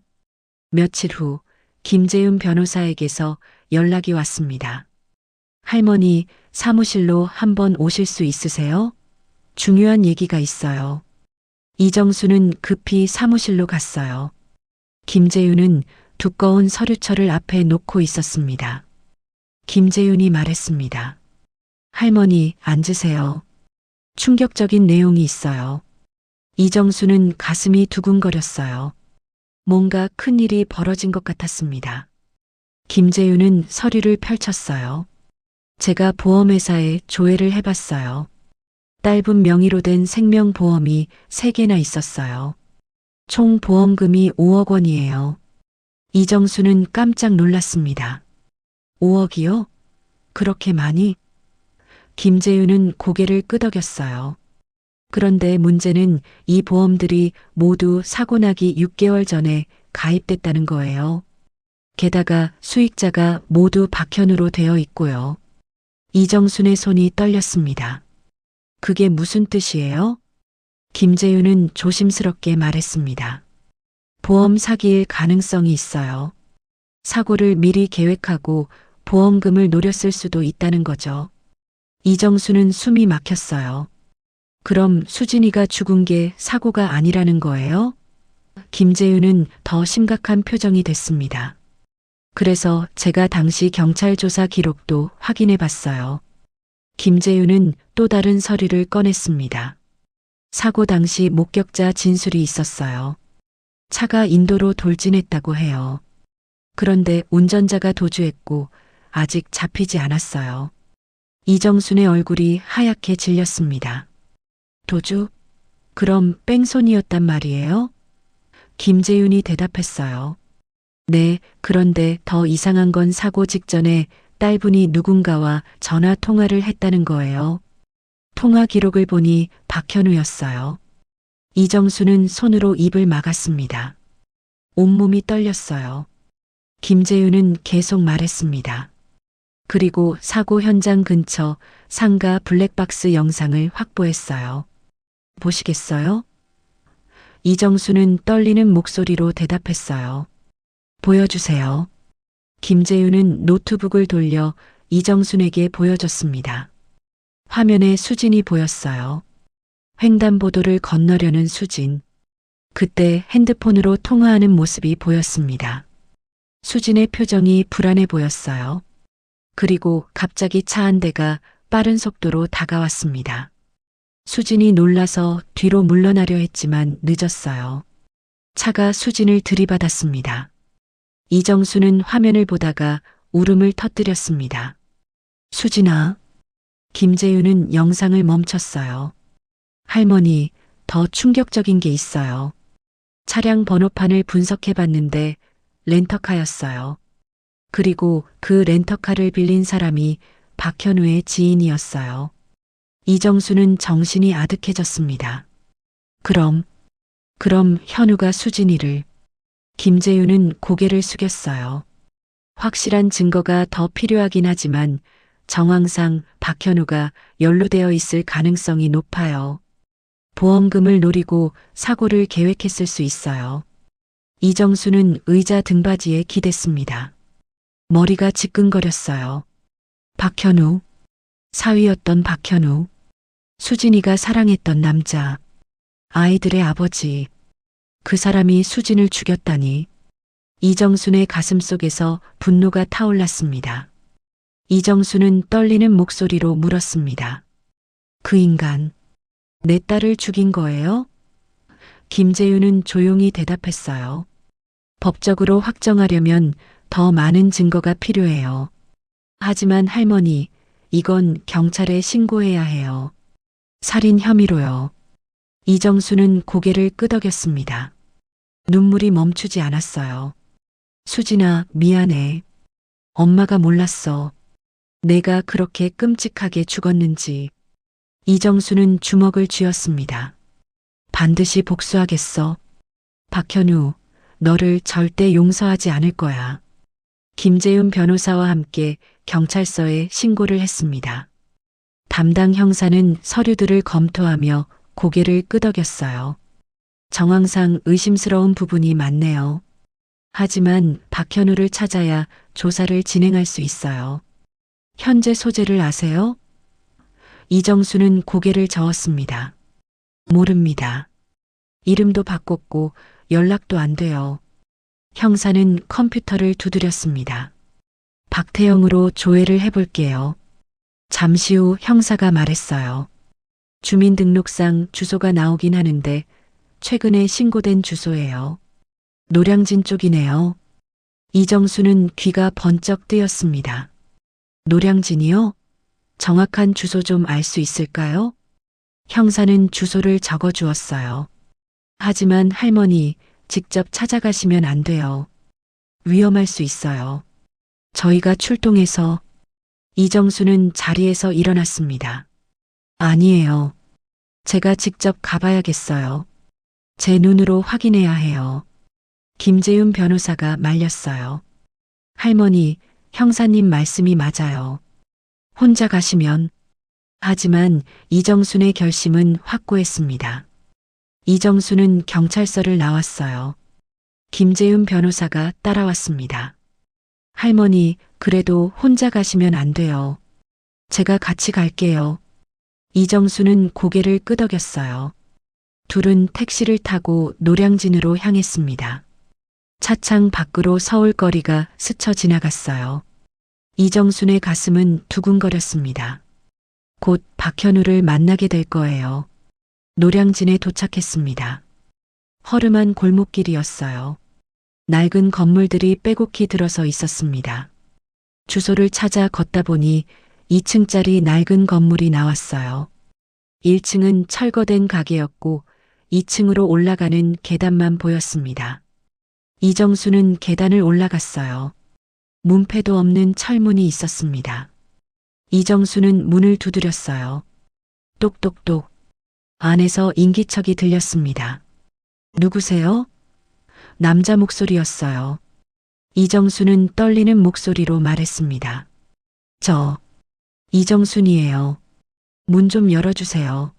며칠 후 김재윤 변호사에게서 연락이 왔습니다. 할머니, 사무실로 한번 오실 수 있으세요? 중요한 얘기가 있어요. 이정수는 급히 사무실로 갔어요. 김재윤은 두꺼운 서류철을 앞에 놓고 있었습니다. 김재윤이 말했습니다. 할머니, 앉으세요. 충격적인 내용이 있어요. 이정수는 가슴이 두근거렸어요. 뭔가 큰 일이 벌어진 것 같았습니다. 김재윤은 서류를 펼쳤어요. 제가 보험회사에 조회를 해봤어요. 딸분 명의로 된 생명보험이 3개나 있었어요. 총 보험금이 5억 원이에요. 이정수는 깜짝 놀랐습니다. 5억이요? 그렇게 많이? 김재윤은 고개를 끄덕였어요. 그런데 문제는 이 보험들이 모두 사고 나기 6개월 전에 가입됐다는 거예요. 게다가 수익자가 모두 박현우로 되어 있고요. 이정순의 손이 떨렸습니다. 그게 무슨 뜻이에요? 김재윤은 조심스럽게 말했습니다. 보험 사기일 가능성이 있어요. 사고를 미리 계획하고 보험금을 노렸을 수도 있다는 거죠. 이정수는 숨이 막혔어요. 그럼 수진이가 죽은 게 사고가 아니라는 거예요? 김재윤은 더 심각한 표정이 됐습니다. 그래서 제가 당시 경찰 조사 기록도 확인해 봤어요. 김재윤은 또 다른 서류를 꺼냈습니다. 사고 당시 목격자 진술이 있었어요. 차가 인도로 돌진했다고 해요. 그런데 운전자가 도주했고 아직 잡히지 않았어요. 이정순의 얼굴이 하얗게 질렸습니다. 도주? 그럼 뺑소니였단 말이에요? 김재윤이 대답했어요. 네, 그런데 더 이상한 건 사고 직전에 딸분이 누군가와 전화 통화를 했다는 거예요. 통화 기록을 보니 박현우였어요. 이정수는 손으로 입을 막았습니다. 온몸이 떨렸어요. 김재윤은 계속 말했습니다. 그리고 사고 현장 근처 상가 블랙박스 영상을 확보했어요. 보시겠어요? 이정수는 떨리는 목소리로 대답했어요. 보여주세요. 김재윤은 노트북을 돌려 이정순에게 보여줬습니다. 화면에 수진이 보였어요. 횡단보도를 건너려는 수진. 그때 핸드폰으로 통화하는 모습이 보였습니다. 수진의 표정이 불안해 보였어요. 그리고 갑자기 차 한 대가 빠른 속도로 다가왔습니다. 수진이 놀라서 뒤로 물러나려 했지만 늦었어요. 차가 수진을 들이받았습니다. 이정수는 화면을 보다가 울음을 터뜨렸습니다. 수진아. 김재윤은 영상을 멈췄어요. 할머니, 더 충격적인 게 있어요. 차량 번호판을 분석해 봤는데 렌터카였어요. 그리고 그 렌터카를 빌린 사람이 박현우의 지인이었어요. 이정수는 정신이 아득해졌습니다. 그럼 현우가 수진이를. 김재윤은 고개를 숙였어요. 확실한 증거가 더 필요하긴 하지만 정황상 박현우가 연루되어 있을 가능성이 높아요. 보험금을 노리고 사고를 계획했을 수 있어요. 이정수는 의자 등받이에 기댔습니다. 머리가 지끈거렸어요. 박현우. 사위였던 박현우. 수진이가 사랑했던 남자. 아이들의 아버지. 그 사람이 수진을 죽였다니. 이정순의 가슴 속에서 분노가 타올랐습니다. 이정수는 떨리는 목소리로 물었습니다. 그 인간, 내 딸을 죽인 거예요? 김재윤은 조용히 대답했어요. 법적으로 확정하려면 더 많은 증거가 필요해요. 하지만 할머니, 이건 경찰에 신고해야 해요. 살인 혐의로요. 이정수는 고개를 끄덕였습니다. 눈물이 멈추지 않았어요. 수진아, 미안해. 엄마가 몰랐어. 내가 그렇게 끔찍하게 죽었는지. 이정수는 주먹을 쥐었습니다. 반드시 복수하겠어. 박현우, 너를 절대 용서하지 않을 거야. 김재윤 변호사와 함께 경찰서에 신고를 했습니다. 담당 형사는 서류들을 검토하며 고개를 끄덕였어요. 정황상 의심스러운 부분이 많네요. 하지만 박현우를 찾아야 조사를 진행할 수 있어요. 현재 소재를 아세요? 이정수는 고개를 저었습니다. 모릅니다. 이름도 바꿨고 연락도 안 돼요. 형사는 컴퓨터를 두드렸습니다. 박태영으로 조회를 해볼게요. 잠시 후 형사가 말했어요. 주민등록상 주소가 나오긴 하는데 최근에 신고된 주소예요. 노량진 쪽이네요. 이정수는 귀가 번쩍 뜨였습니다. 노량진이요? 정확한 주소 좀 알 수 있을까요? 형사는 주소를 적어 주었어요. 하지만 할머니, 직접 찾아가시면 안 돼요. 위험할 수 있어요. 저희가 출동해서. 이정수는 자리에서 일어났습니다. 아니에요. 제가 직접 가봐야겠어요. 제 눈으로 확인해야 해요. 김재윤 변호사가 말렸어요. 할머니, 형사님 말씀이 맞아요. 혼자 가시면. 하지만 이정순의 결심은 확고했습니다. 이정수는 경찰서를 나왔어요. 김재윤 변호사가 따라왔습니다. 할머니, 그래도 혼자 가시면 안 돼요. 제가 같이 갈게요. 이정수는 고개를 끄덕였어요. 둘은 택시를 타고 노량진으로 향했습니다. 차창 밖으로 서울거리가 스쳐 지나갔어요. 이정순의 가슴은 두근거렸습니다. 곧 박현우를 만나게 될 거예요. 노량진에 도착했습니다. 허름한 골목길이었어요. 낡은 건물들이 빼곡히 들어서 있었습니다. 주소를 찾아 걷다 보니 2층짜리 낡은 건물이 나왔어요. 1층은 철거된 가게였고 2층으로 올라가는 계단만 보였습니다. 이정수는 계단을 올라갔어요. 문패도 없는 철문이 있었습니다. 이정수는 문을 두드렸어요. 똑똑똑. 안에서 인기척이 들렸습니다. 누구세요? 남자 목소리였어요. 이정수는 떨리는 목소리로 말했습니다. 저, 이정순이에요. 문 좀 열어주세요.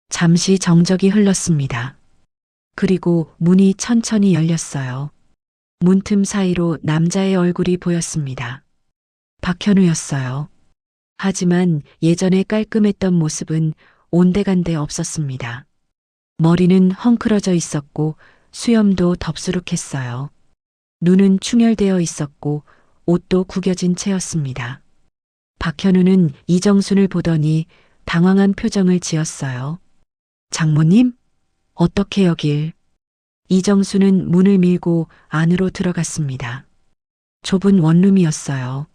잠시 정적이 흘렀습니다. 그리고 문이 천천히 열렸어요. 문틈 사이로 남자의 얼굴이 보였습니다. 박현우였어요. 하지만 예전에 깔끔했던 모습은 온데간데 없었습니다. 머리는 헝클어져 있었고 수염도 덥수룩했어요. 눈은 충혈되어 있었고 옷도 구겨진 채였습니다. 박현우는 이정순을 보더니 당황한 표정을 지었어요. 장모님? 어떻게 여길? 이정수는 문을 밀고 안으로 들어갔습니다. 좁은 원룸이었어요.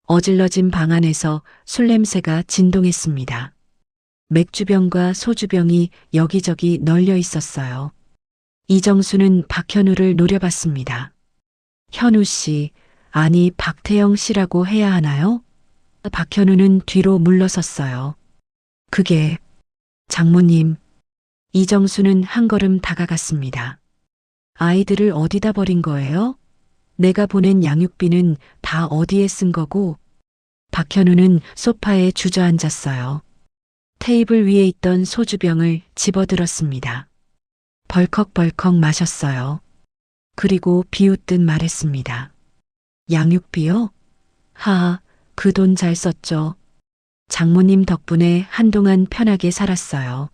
어질러진 방 안에서 술 냄새가 진동했습니다. 맥주병과 소주병이 여기저기 널려 있었어요. 이정수는 박현우를 노려봤습니다. 현우 씨, 아니 박태영 씨라고 해야 하나요? 박현우는 뒤로 물러섰어요. 그게, 장모님. 이정수는 한 걸음 다가갔습니다. 아이들을 어디다 버린 거예요? 내가 보낸 양육비는 다 어디에 쓴 거고? 박현우는 소파에 주저앉았어요. 테이블 위에 있던 소주병을 집어들었습니다. 벌컥벌컥 마셨어요. 그리고 비웃듯 말했습니다. 양육비요? 하하, 그 돈 잘 썼죠. 장모님 덕분에 한동안 편하게 살았어요.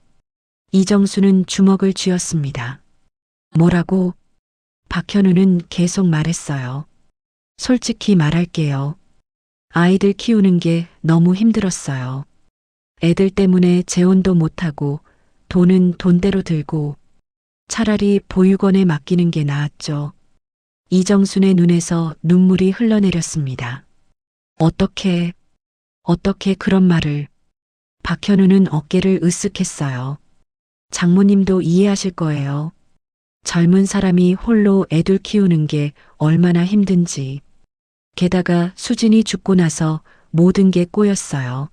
이정수는 주먹을 쥐었습니다. 뭐라고? 박현우는 계속 말했어요. 솔직히 말할게요. 아이들 키우는 게 너무 힘들었어요. 애들 때문에 재혼도 못하고 돈은 돈대로 들고 차라리 보육원에 맡기는 게 나았죠. 이정순의 눈에서 눈물이 흘러내렸습니다. 어떻게 그런 말을. 박현우는 어깨를 으쓱했어요. 장모님도 이해하실 거예요. 젊은 사람이 홀로 애들 키우는 게 얼마나 힘든지. 게다가 수진이 죽고 나서 모든 게 꼬였어요.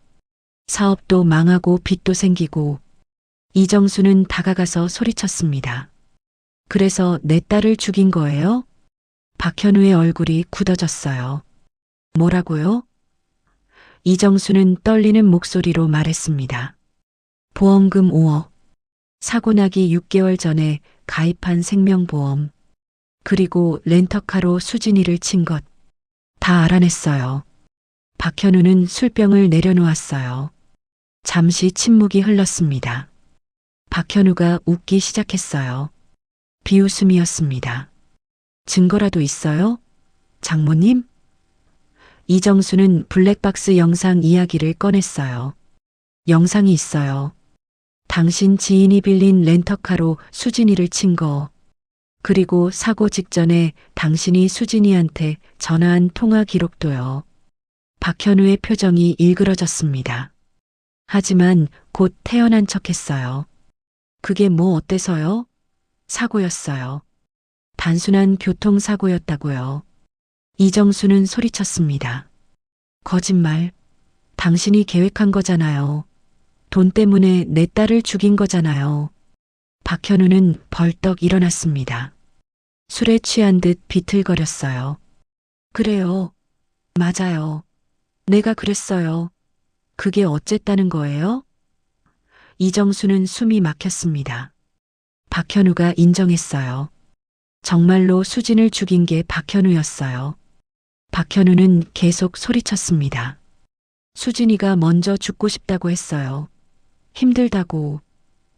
사업도 망하고 빚도 생기고. 이정수는 다가가서 소리쳤습니다. 그래서 내 딸을 죽인 거예요? 박현우의 얼굴이 굳어졌어요. 뭐라고요? 이정수는 떨리는 목소리로 말했습니다. 보험금 5억. 사고 나기 6개월 전에 가입한 생명보험. 그리고 렌터카로 수진이를 친 것. 다 알아냈어요. 박현우는 술병을 내려놓았어요. 잠시 침묵이 흘렀습니다. 박현우가 웃기 시작했어요. 비웃음이었습니다. 증거라도 있어요? 장모님? 이정수는 블랙박스 영상 이야기를 꺼냈어요. 영상이 있어요. 당신 지인이 빌린 렌터카로 수진이를 친 거. 그리고 사고 직전에 당신이 수진이한테 전화한 통화 기록도요. 박현우의 표정이 일그러졌습니다. 하지만 곧 태어난 척했어요. 그게 뭐 어때서요? 사고였어요. 단순한 교통사고였다고요. 이정수는 소리쳤습니다. 거짓말. 당신이 계획한 거잖아요. 돈 때문에 내 딸을 죽인 거잖아요. 박현우는 벌떡 일어났습니다. 술에 취한 듯 비틀거렸어요. 그래요. 맞아요. 내가 그랬어요. 그게 어쨌다는 거예요? 이정수는 숨이 막혔습니다. 박현우가 인정했어요. 정말로 수진을 죽인 게 박현우였어요. 박현우는 계속 소리쳤습니다. 수진이가 먼저 죽고 싶다고 했어요. 힘들다고,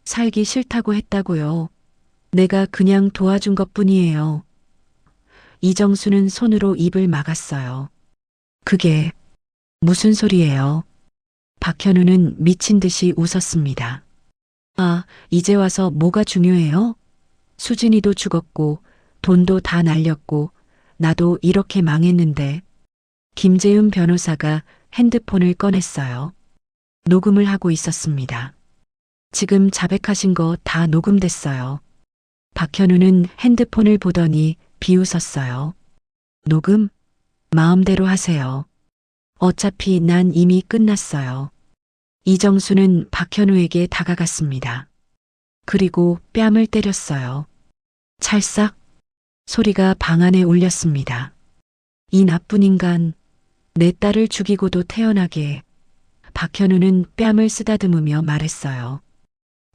살기 싫다고 했다고요. 내가 그냥 도와준 것뿐이에요. 이정수는 손으로 입을 막았어요. 그게 무슨 소리예요? 박현우는 미친 듯이 웃었습니다. 아, 이제 와서 뭐가 중요해요? 수진이도 죽었고 돈도 다 날렸고 나도 이렇게 망했는데. 김재윤 변호사가 핸드폰을 꺼냈어요. 녹음을 하고 있었습니다. 지금 자백하신 거 다 녹음됐어요. 박현우는 핸드폰을 보더니 비웃었어요. 녹음? 마음대로 하세요. 어차피 난 이미 끝났어요. 이정수는 박현우에게 다가갔습니다. 그리고 뺨을 때렸어요. 찰싹 소리가 방 안에 울렸습니다. 이 나쁜 인간, 내 딸을 죽이고도 태어나게. 박현우는 뺨을 쓰다듬으며 말했어요.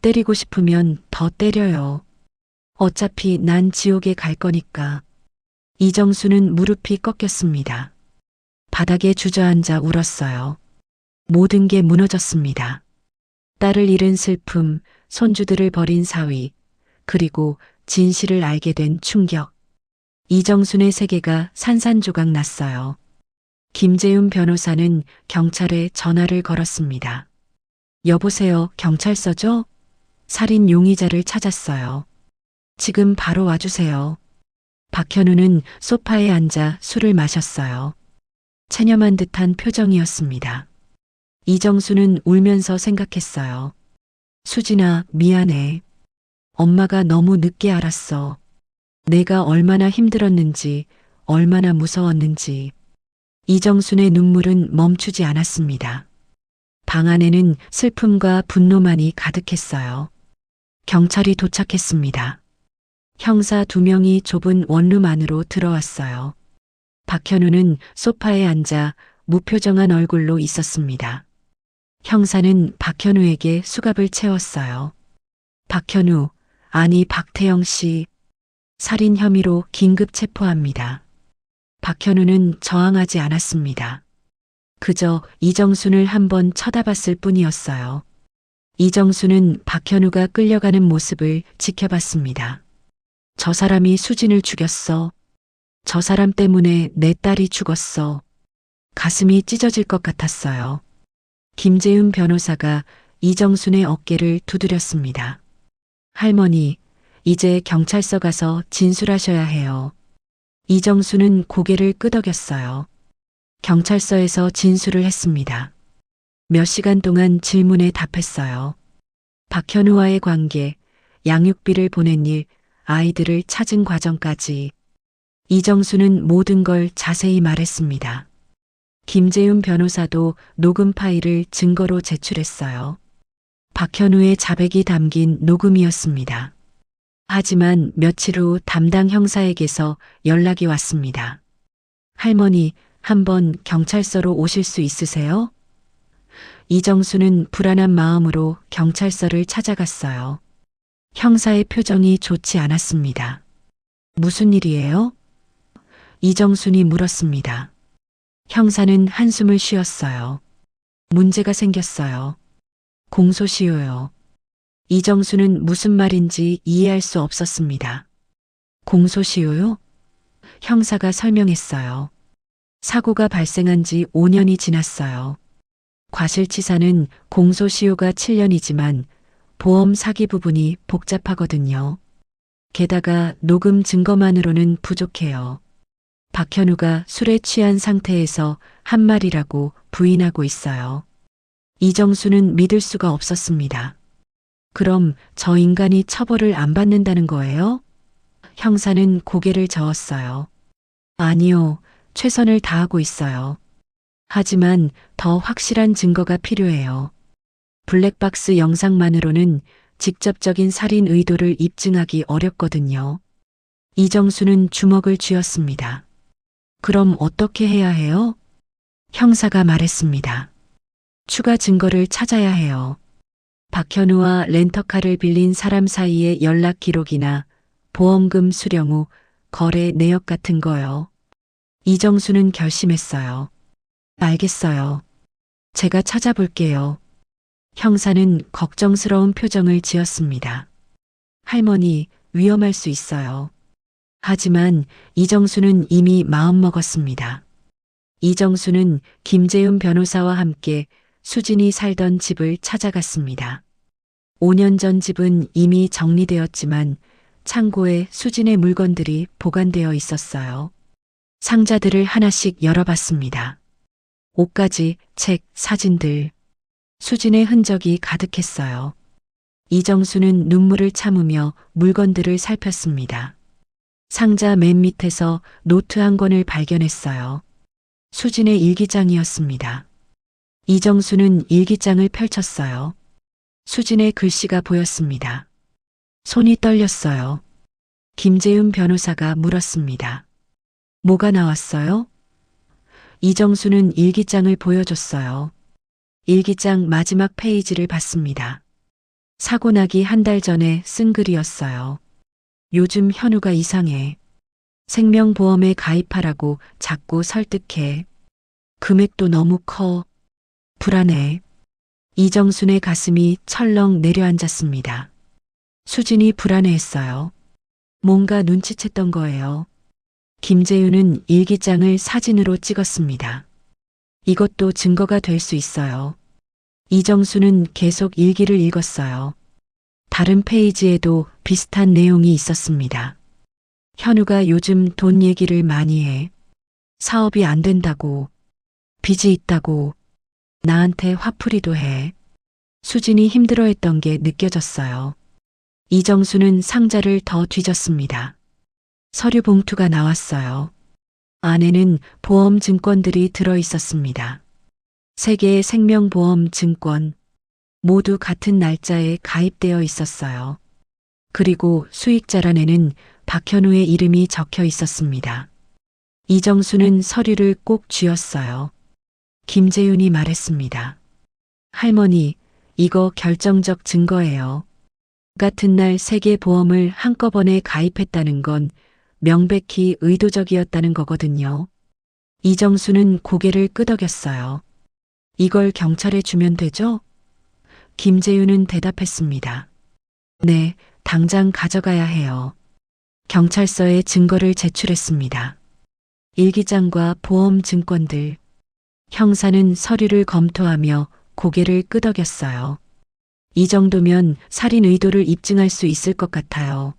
때리고 싶으면 더 때려요. 어차피 난 지옥에 갈 거니까. 이정수는 무릎이 꺾였습니다. 바닥에 주저앉아 울었어요. 모든 게 무너졌습니다. 딸을 잃은 슬픔, 손주들을 버린 사위, 그리고 진실을 알게 된 충격. 이정순의 세계가 산산조각 났어요. 김재윤 변호사는 경찰에 전화를 걸었습니다. 여보세요, 경찰서죠? 살인 용의자를 찾았어요. 지금 바로 와주세요. 박현우는 소파에 앉아 술을 마셨어요. 체념한 듯한 표정이었습니다. 이정수는 울면서 생각했어요. 수진아, 미안해. 엄마가 너무 늦게 알았어. 내가 얼마나 힘들었는지, 얼마나 무서웠는지. 이정순의 눈물은 멈추지 않았습니다. 방 안에는 슬픔과 분노만이 가득했어요. 경찰이 도착했습니다. 형사 2명이 좁은 원룸 안으로 들어왔어요. 박현우는 소파에 앉아 무표정한 얼굴로 있었습니다. 형사는 박현우에게 수갑을 채웠어요. 박현우, 아니 박태영 씨. 살인 혐의로 긴급 체포합니다. 박현우는 저항하지 않았습니다. 그저 이정순을 한번 쳐다봤을 뿐이었어요. 이정순은 박현우가 끌려가는 모습을 지켜봤습니다. 저 사람이 수진을 죽였어. 저 사람 때문에 내 딸이 죽었어. 가슴이 찢어질 것 같았어요. 김재훈 변호사가 이정순의 어깨를 두드렸습니다. 할머니, 이제 경찰서 가서 진술하셔야 해요. 이정순은 고개를 끄덕였어요. 경찰서에서 진술을 했습니다. 몇 시간 동안 질문에 답했어요. 박현우와의 관계, 양육비를 보낸 일, 아이들을 찾은 과정까지. 이정수는 모든 걸 자세히 말했습니다. 김재훈 변호사도 녹음 파일을 증거로 제출했어요. 박현우의 자백이 담긴 녹음이었습니다. 하지만 며칠 후 담당 형사에게서 연락이 왔습니다. 할머니, 한번 경찰서로 오실 수 있으세요? 이정수는 불안한 마음으로 경찰서를 찾아갔어요. 형사의 표정이 좋지 않았습니다. 무슨 일이에요? 이정순이 물었습니다. 형사는 한숨을 쉬었어요. 문제가 생겼어요. 공소시효요. 이정수는 무슨 말인지 이해할 수 없었습니다. 공소시효요? 형사가 설명했어요. 사고가 발생한 지 5년이 지났어요. 과실치사는 공소시효가 7년이지만 보험 사기 부분이 복잡하거든요. 게다가 녹음 증거만으로는 부족해요. 박현우가 술에 취한 상태에서 한 말이라고 부인하고 있어요. 이정수는 믿을 수가 없었습니다. 그럼 저 인간이 처벌을 안 받는다는 거예요? 형사는 고개를 저었어요. 아니요, 최선을 다하고 있어요. 하지만 더 확실한 증거가 필요해요. 블랙박스 영상만으로는 직접적인 살인 의도를 입증하기 어렵거든요. 이정수는 주먹을 쥐었습니다. 그럼 어떻게 해야 해요? 형사가 말했습니다. 추가 증거를 찾아야 해요. 박현우와 렌터카를 빌린 사람 사이의 연락 기록이나 보험금 수령 후 거래 내역 같은 거요. 이정수는 결심했어요. 알겠어요. 제가 찾아볼게요. 형사는 걱정스러운 표정을 지었습니다. 할머니, 위험할 수 있어요. 하지만 이정수는 이미 마음먹었습니다. 이정수는 김재훈 변호사와 함께 수진이 살던 집을 찾아갔습니다. 5년 전 집은 이미 정리되었지만 창고에 수진의 물건들이 보관되어 있었어요. 상자들을 하나씩 열어봤습니다. 옷가지, 책, 사진들. 수진의 흔적이 가득했어요. 이정수는 눈물을 참으며 물건들을 살폈습니다. 상자 맨 밑에서 노트 한 권을 발견했어요. 수진의 일기장이었습니다. 이정수는 일기장을 펼쳤어요. 수진의 글씨가 보였습니다. 손이 떨렸어요. 김재훈 변호사가 물었습니다. 뭐가 나왔어요? 이정수는 일기장을 보여줬어요. 일기장 마지막 페이지를 봤습니다. 사고 나기 한 달 전에 쓴 글이었어요. 요즘 현우가 이상해. 생명보험에 가입하라고 자꾸 설득해. 금액도 너무 커. 불안해. 이정순의 가슴이 철렁 내려앉았습니다. 수진이 불안해했어요. 뭔가 눈치챘던 거예요. 김재윤은 일기장을 사진으로 찍었습니다. 이것도 증거가 될 수 있어요. 이정수는 계속 일기를 읽었어요. 다른 페이지에도 비슷한 내용이 있었습니다. 현우가 요즘 돈 얘기를 많이 해. 사업이 안 된다고, 빚이 있다고, 나한테 화풀이도 해. 수진이 힘들어했던 게 느껴졌어요. 이정수는 상자를 더 뒤졌습니다. 서류 봉투가 나왔어요. 안에는 보험 증권들이 들어 있었습니다. 3개의 생명보험 증권, 모두 같은 날짜에 가입되어 있었어요. 그리고 수익자란에는 박현우의 이름이 적혀 있었습니다. 이정수는 서류를 꼭 쥐었어요. 김재윤이 말했습니다. 할머니, 이거 결정적 증거예요. 같은 날 3개 보험을 한꺼번에 가입했다는 건 명백히 의도적이었다는 거거든요. 이정수는 고개를 끄덕였어요. 이걸 경찰에 주면 되죠? 김재윤은 대답했습니다. 네, 당장 가져가야 해요. 경찰서에 증거를 제출했습니다. 일기장과 보험 증권들. 형사는 서류를 검토하며 고개를 끄덕였어요. 이 정도면 살인 의도를 입증할 수 있을 것 같아요.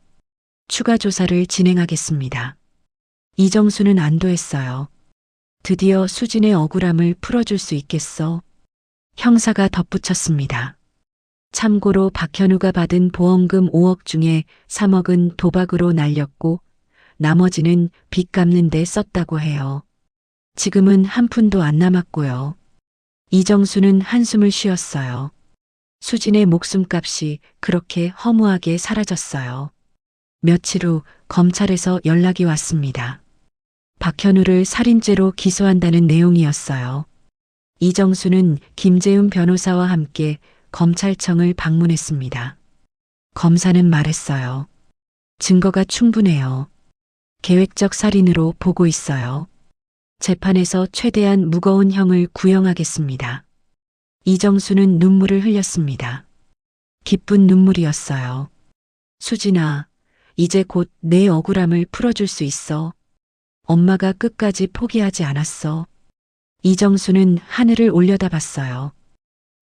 추가 조사를 진행하겠습니다. 이정수는 안도했어요. 드디어 수진의 억울함을 풀어줄 수 있겠어. 형사가 덧붙였습니다. 참고로 박현우가 받은 보험금 5억 중에 3억은 도박으로 날렸고 나머지는 빚 갚는 데 썼다고 해요. 지금은 한 푼도 안 남았고요. 이정수는 한숨을 쉬었어요. 수진의 목숨값이 그렇게 허무하게 사라졌어요. 며칠 후 검찰에서 연락이 왔습니다. 박현우를 살인죄로 기소한다는 내용이었어요. 이정수는 김재훈 변호사와 함께 검찰청을 방문했습니다. 검사는 말했어요. 증거가 충분해요. 계획적 살인으로 보고 있어요. 재판에서 최대한 무거운 형을 구형하겠습니다. 이정수는 눈물을 흘렸습니다. 기쁜 눈물이었어요. 수진아, 이제 곧 내 억울함을 풀어줄 수 있어. 엄마가 끝까지 포기하지 않았어. 이정수는 하늘을 올려다봤어요.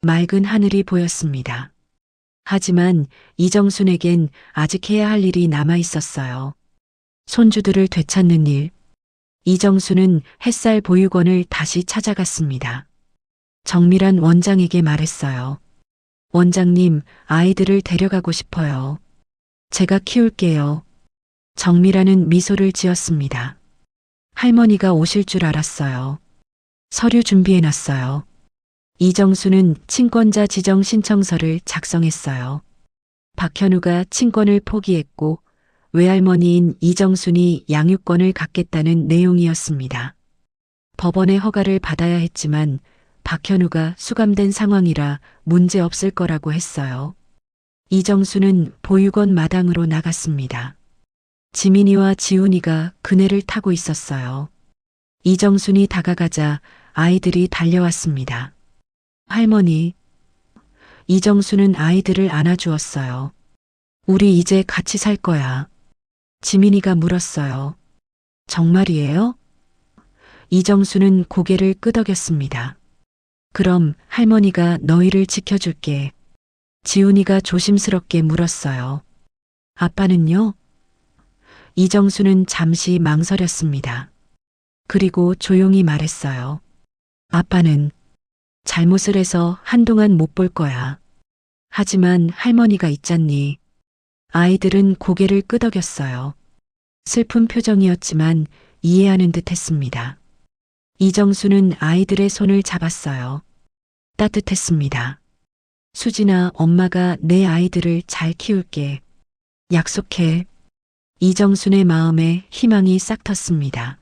맑은 하늘이 보였습니다. 하지만 이정순에겐 아직 해야 할 일이 남아 있었어요. 손주들을 되찾는 일. 이정수는 햇살 보육원을 다시 찾아갔습니다. 정밀한 원장에게 말했어요. 원장님, 아이들을 데려가고 싶어요. 제가 키울게요. 정밀한은 미소를 지었습니다. 할머니가 오실 줄 알았어요. 서류 준비해놨어요. 이정수는 친권자 지정 신청서를 작성했어요. 박현우가 친권을 포기했고 외할머니인 이정순이 양육권을 갖겠다는 내용이었습니다. 법원의 허가를 받아야 했지만 박현우가 수감된 상황이라 문제 없을 거라고 했어요. 이정수는 보육원 마당으로 나갔습니다. 지민이와 지훈이가 그네를 타고 있었어요. 이정순이 다가가자 아이들이 달려왔습니다. 할머니. 이정수는 아이들을 안아주었어요. 우리 이제 같이 살 거야. 지민이가 물었어요. 정말이에요? 이정수는 고개를 끄덕였습니다. 그럼 할머니가 너희를 지켜줄게. 지훈이가 조심스럽게 물었어요. 아빠는요? 이정수는 잠시 망설였습니다. 그리고 조용히 말했어요. 아빠는 잘못을 해서 한동안 못 볼 거야. 하지만 할머니가 있잖니. 아이들은 고개를 끄덕였어요. 슬픈 표정이었지만 이해하는 듯 했습니다. 이정수는 아이들의 손을 잡았어요. 따뜻했습니다. 수진아, 엄마가 내 아이들을 잘 키울게. 약속해. 이정순의 마음에 희망이 싹 텄습니다.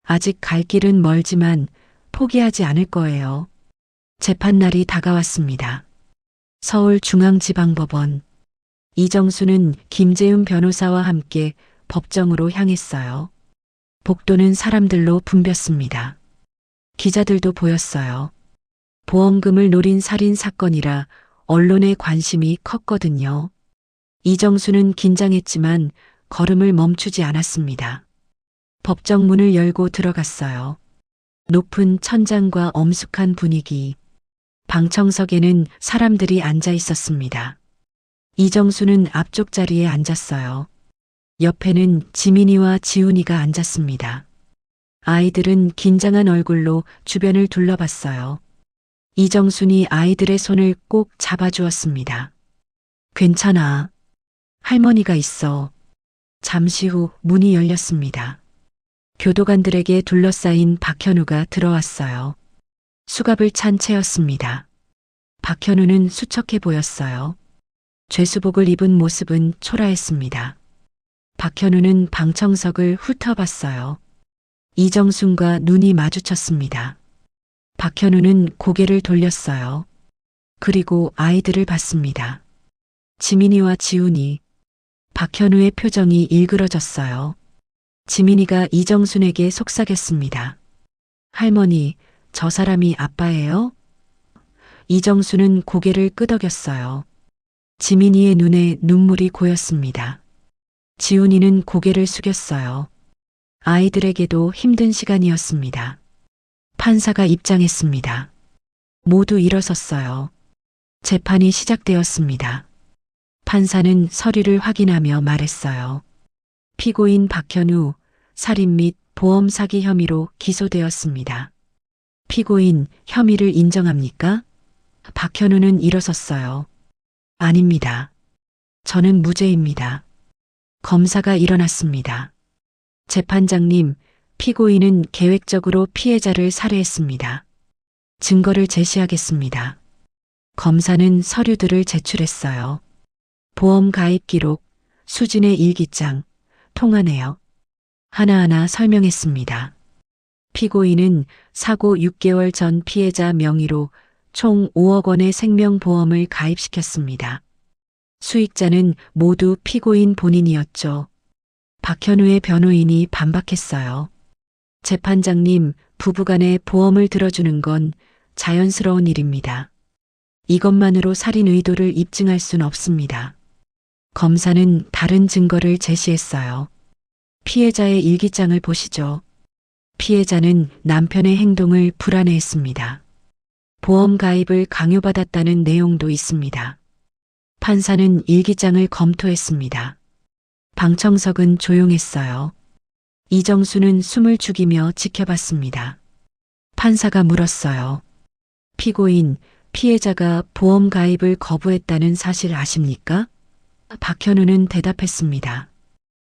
아직 갈 길은 멀지만 포기하지 않을 거예요. 재판날이 다가왔습니다. 서울중앙지방법원. 이정수는 김재훈 변호사와 함께 법정으로 향했어요. 복도는 사람들로 붐볐습니다. 기자들도 보였어요. 보험금을 노린 살인 사건이라 언론의 관심이 컸거든요. 이정수는 긴장했지만 걸음을 멈추지 않았습니다. 법정 문을 열고 들어갔어요. 높은 천장과 엄숙한 분위기. 방청석에는 사람들이 앉아 있었습니다. 이정수는 앞쪽 자리에 앉았어요. 옆에는 지민이와 지훈이가 앉았습니다. 아이들은 긴장한 얼굴로 주변을 둘러봤어요. 이정순이 아이들의 손을 꼭 잡아주었습니다. 괜찮아. 할머니가 있어. 잠시 후 문이 열렸습니다. 교도관들에게 둘러싸인 박현우가 들어왔어요. 수갑을 찬 채였습니다. 박현우는 수척해 보였어요. 죄수복을 입은 모습은 초라했습니다. 박현우는 방청석을 훑어봤어요. 이정순과 눈이 마주쳤습니다. 박현우는 고개를 돌렸어요. 그리고 아이들을 봤습니다. 지민이와 지훈이. 박현우의 표정이 일그러졌어요. 지민이가 이정순에게 속삭였습니다. 할머니, 저 사람이 아빠예요? 이정순은 고개를 끄덕였어요. 지민이의 눈에 눈물이 고였습니다. 지훈이는 고개를 숙였어요. 아이들에게도 힘든 시간이었습니다. 판사가 입장했습니다. 모두 일어섰어요. 재판이 시작되었습니다. 판사는 서류를 확인하며 말했어요. 피고인 박현우, 살인 및 보험 사기 혐의로 기소되었습니다. 피고인, 혐의를 인정합니까? 박현우는 일어섰어요. 아닙니다. 저는 무죄입니다. 검사가 일어났습니다. 재판장님, 피고인은 계획적으로 피해자를 살해했습니다. 증거를 제시하겠습니다. 검사는 서류들을 제출했어요. 보험 가입 기록, 수진의 일기장, 통화 내역. 하나하나 설명했습니다. 피고인은 사고 6개월 전 피해자 명의로 총 5억 원의 생명보험을 가입시켰습니다. 수익자는 모두 피고인 본인이었죠. 박현우의 변호인이 반박했어요. 재판장님, 부부간에 보험을 들어주는 건 자연스러운 일입니다. 이것만으로 살인 의도를 입증할 순 없습니다. 검사는 다른 증거를 제시했어요. 피해자의 일기장을 보시죠. 피해자는 남편의 행동을 불안해했습니다. 보험 가입을 강요받았다는 내용도 있습니다. 판사는 일기장을 검토했습니다. 방청석은 조용했어요. 이정수는 숨을 죽이며 지켜봤습니다. 판사가 물었어요. 피고인, 피해자가 보험 가입을 거부했다는 사실 아십니까? 박현우는 대답했습니다.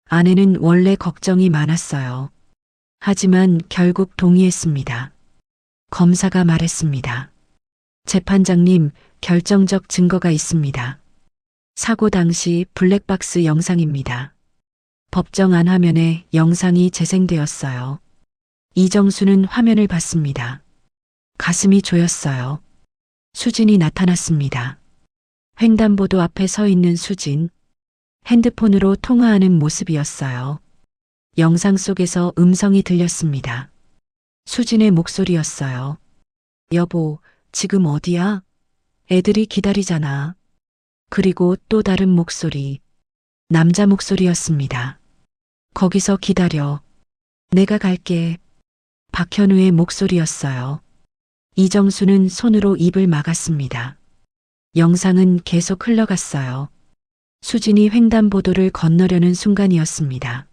아내는 원래 걱정이 많았어요. 하지만 결국 동의했습니다. 검사가 말했습니다. 재판장님, 결정적 증거가 있습니다. 사고 당시 블랙박스 영상입니다. 법정 안 화면에 영상이 재생되었어요. 이정수는 화면을 봤습니다. 가슴이 조였어요. 수진이 나타났습니다. 횡단보도 앞에 서 있는 수진. 핸드폰으로 통화하는 모습이었어요. 영상 속에서 음성이 들렸습니다. 수진의 목소리였어요. 여보, 지금 어디야? 애들이 기다리잖아. 그리고 또 다른 목소리. 남자 목소리였습니다. 거기서 기다려. 내가 갈게. 박현우의 목소리였어요. 이정수는 손으로 입을 막았습니다. 영상은 계속 흘러갔어요. 수진이 횡단보도를 건너려는 순간이었습니다.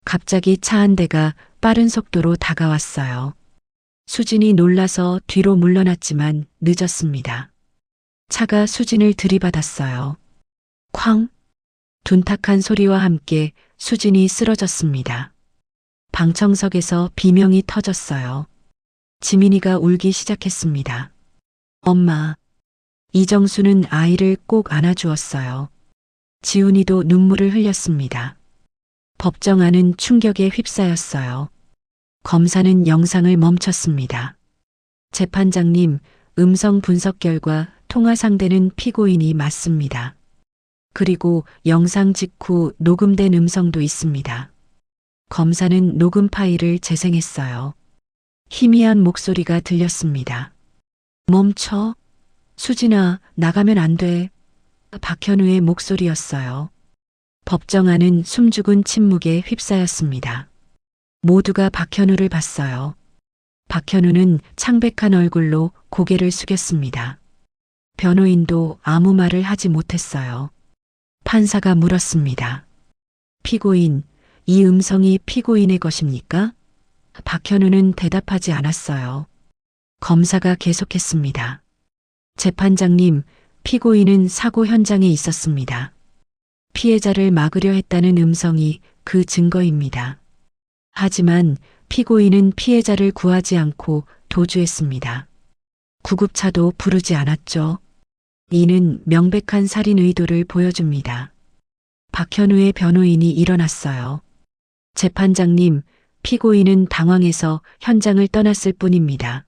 갑자기 차 한 대가 빠른 속도로 다가왔어요. 수진이 놀라서 뒤로 물러났지만 늦었습니다. 차가 수진을 들이받았어요. 쾅! 둔탁한 소리와 함께 수진이 쓰러졌습니다. 방청석에서 비명이 터졌어요. 지민이가 울기 시작했습니다. 엄마. 이정수는 아이를 꼭 안아주었어요. 지훈이도 눈물을 흘렸습니다. 법정 안은 충격에 휩싸였어요. 검사는 영상을 멈췄습니다. 재판장님, 음성 분석 결과 통화 상대는 피고인이 맞습니다. 그리고 영상 직후 녹음된 음성도 있습니다. 검사는 녹음 파일을 재생했어요. 희미한 목소리가 들렸습니다. 멈춰. 수진아, 나가면 안 돼. 박현우의 목소리였어요. 법정 안은 숨죽은 침묵에 휩싸였습니다. 모두가 박현우를 봤어요. 박현우는 창백한 얼굴로 고개를 숙였습니다. 변호인도 아무 말을 하지 못했어요. 판사가 물었습니다. 피고인, 이 음성이 피고인의 것입니까? 박현우는 대답하지 않았어요. 검사가 계속했습니다. 재판장님, 피고인은 사고 현장에 있었습니다. 피해자를 막으려 했다는 음성이 그 증거입니다. 하지만 피고인은 피해자를 구하지 않고 도주했습니다. 구급차도 부르지 않았죠. 이는 명백한 살인 의도를 보여줍니다. 박현우의 변호인이 일어났어요. 재판장님, 피고인은 당황해서 현장을 떠났을 뿐입니다.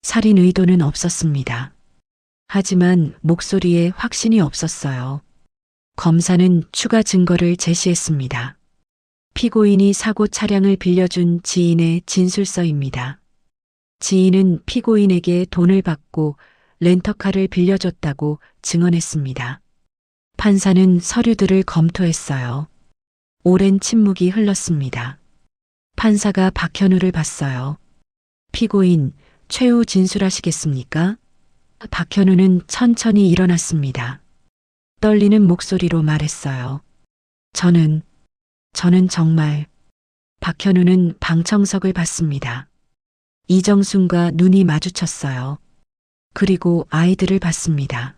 살인 의도는 없었습니다. 하지만 목소리에 확신이 없었어요. 검사는 추가 증거를 제시했습니다. 피고인이 사고 차량을 빌려준 지인의 진술서입니다. 지인은 피고인에게 돈을 받고 렌터카를 빌려줬다고 증언했습니다. 판사는 서류들을 검토했어요. 오랜 침묵이 흘렀습니다. 판사가 박현우를 봤어요. 피고인, 최후 진술하시겠습니까? 박현우는 천천히 일어났습니다. 떨리는 목소리로 말했어요. 저는 정말. 박현우는 방청석을 봤습니다. 이정순과 눈이 마주쳤어요. 그리고 아이들을 봤습니다.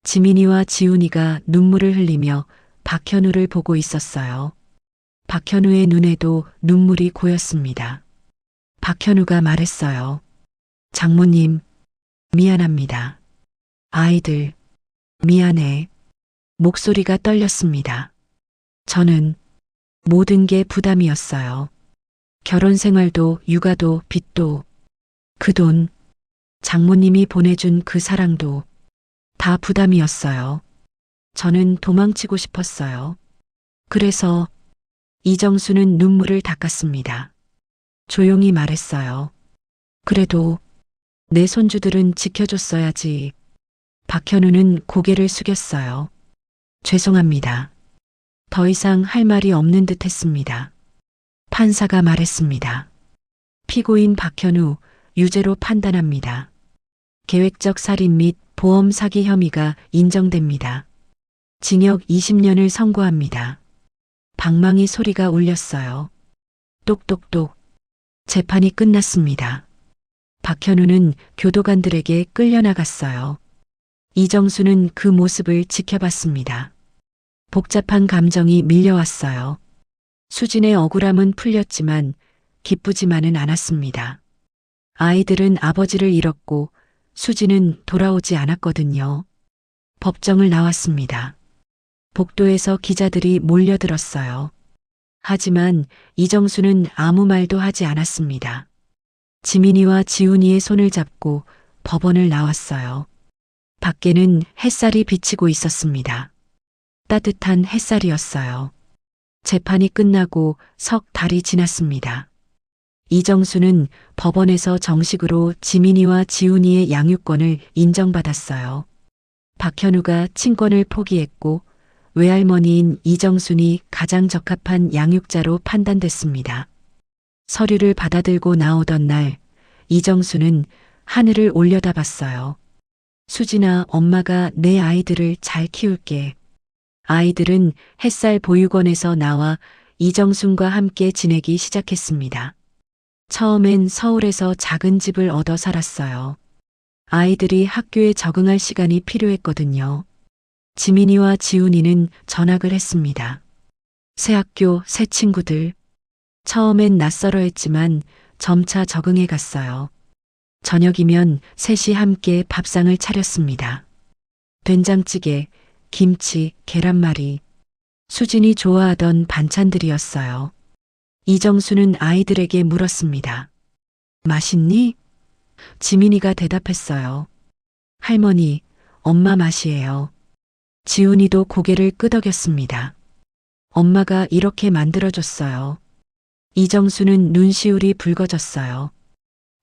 지민이와 지훈이가 눈물을 흘리며 박현우를 보고 있었어요. 박현우의 눈에도 눈물이 고였습니다. 박현우가 말했어요. 장모님, 미안합니다. 아이들, 미안해. 목소리가 떨렸습니다. 저는 모든 게 부담이었어요. 결혼 생활도 육아도 빚도 그 돈, 장모님이 보내준 그 사랑도 다 부담이었어요. 저는 도망치고 싶었어요. 그래서 이정수는 눈물을 닦았습니다. 조용히 말했어요. 그래도 내 손주들은 지켜줬어야지. 박현우는 고개를 숙였어요. 죄송합니다. 더 이상 할 말이 없는 듯 했습니다. 판사가 말했습니다. 피고인 박현우, 유죄로 판단합니다. 계획적 살인 및 보험 사기 혐의가 인정됩니다. 징역 20년을 선고합니다. 방망이 소리가 울렸어요. 똑똑똑. 재판이 끝났습니다. 박현우는 교도관들에게 끌려나갔어요. 이정수는 그 모습을 지켜봤습니다. 복잡한 감정이 밀려왔어요. 수진의 억울함은 풀렸지만 기쁘지만은 않았습니다. 아이들은 아버지를 잃었고 수진은 돌아오지 않았거든요. 법정을 나왔습니다. 복도에서 기자들이 몰려들었어요. 하지만 이정수는 아무 말도 하지 않았습니다. 지민이와 지훈이의 손을 잡고 법원을 나왔어요. 밖에는 햇살이 비치고 있었습니다. 따뜻한 햇살이었어요. 재판이 끝나고 석 달이 지났습니다. 이정수는 법원에서 정식으로 지민이와 지훈이의 양육권을 인정받았어요. 박현우가 친권을 포기했고 외할머니인 이정순이 가장 적합한 양육자로 판단됐습니다. 서류를 받아들고 나오던 날 이정수는 하늘을 올려다봤어요. 수진아, 엄마가 내 아이들을 잘 키울게. 아이들은 햇살 보육원에서 나와 이정순과 함께 지내기 시작했습니다. 처음엔 서울에서 작은 집을 얻어 살았어요. 아이들이 학교에 적응할 시간이 필요했거든요. 지민이와 지훈이는 전학을 했습니다. 새 학교, 새 친구들. 처음엔 낯설어 했지만 점차 적응해 갔어요. 저녁이면 셋이 함께 밥상을 차렸습니다. 된장찌개, 김치, 계란말이. 수진이 좋아하던 반찬들이었어요. 이정수는 아이들에게 물었습니다. 맛있니? 지민이가 대답했어요. 할머니, 엄마 맛이에요. 지훈이도 고개를 끄덕였습니다. 엄마가 이렇게 만들어줬어요. 이정수는 눈시울이 붉어졌어요.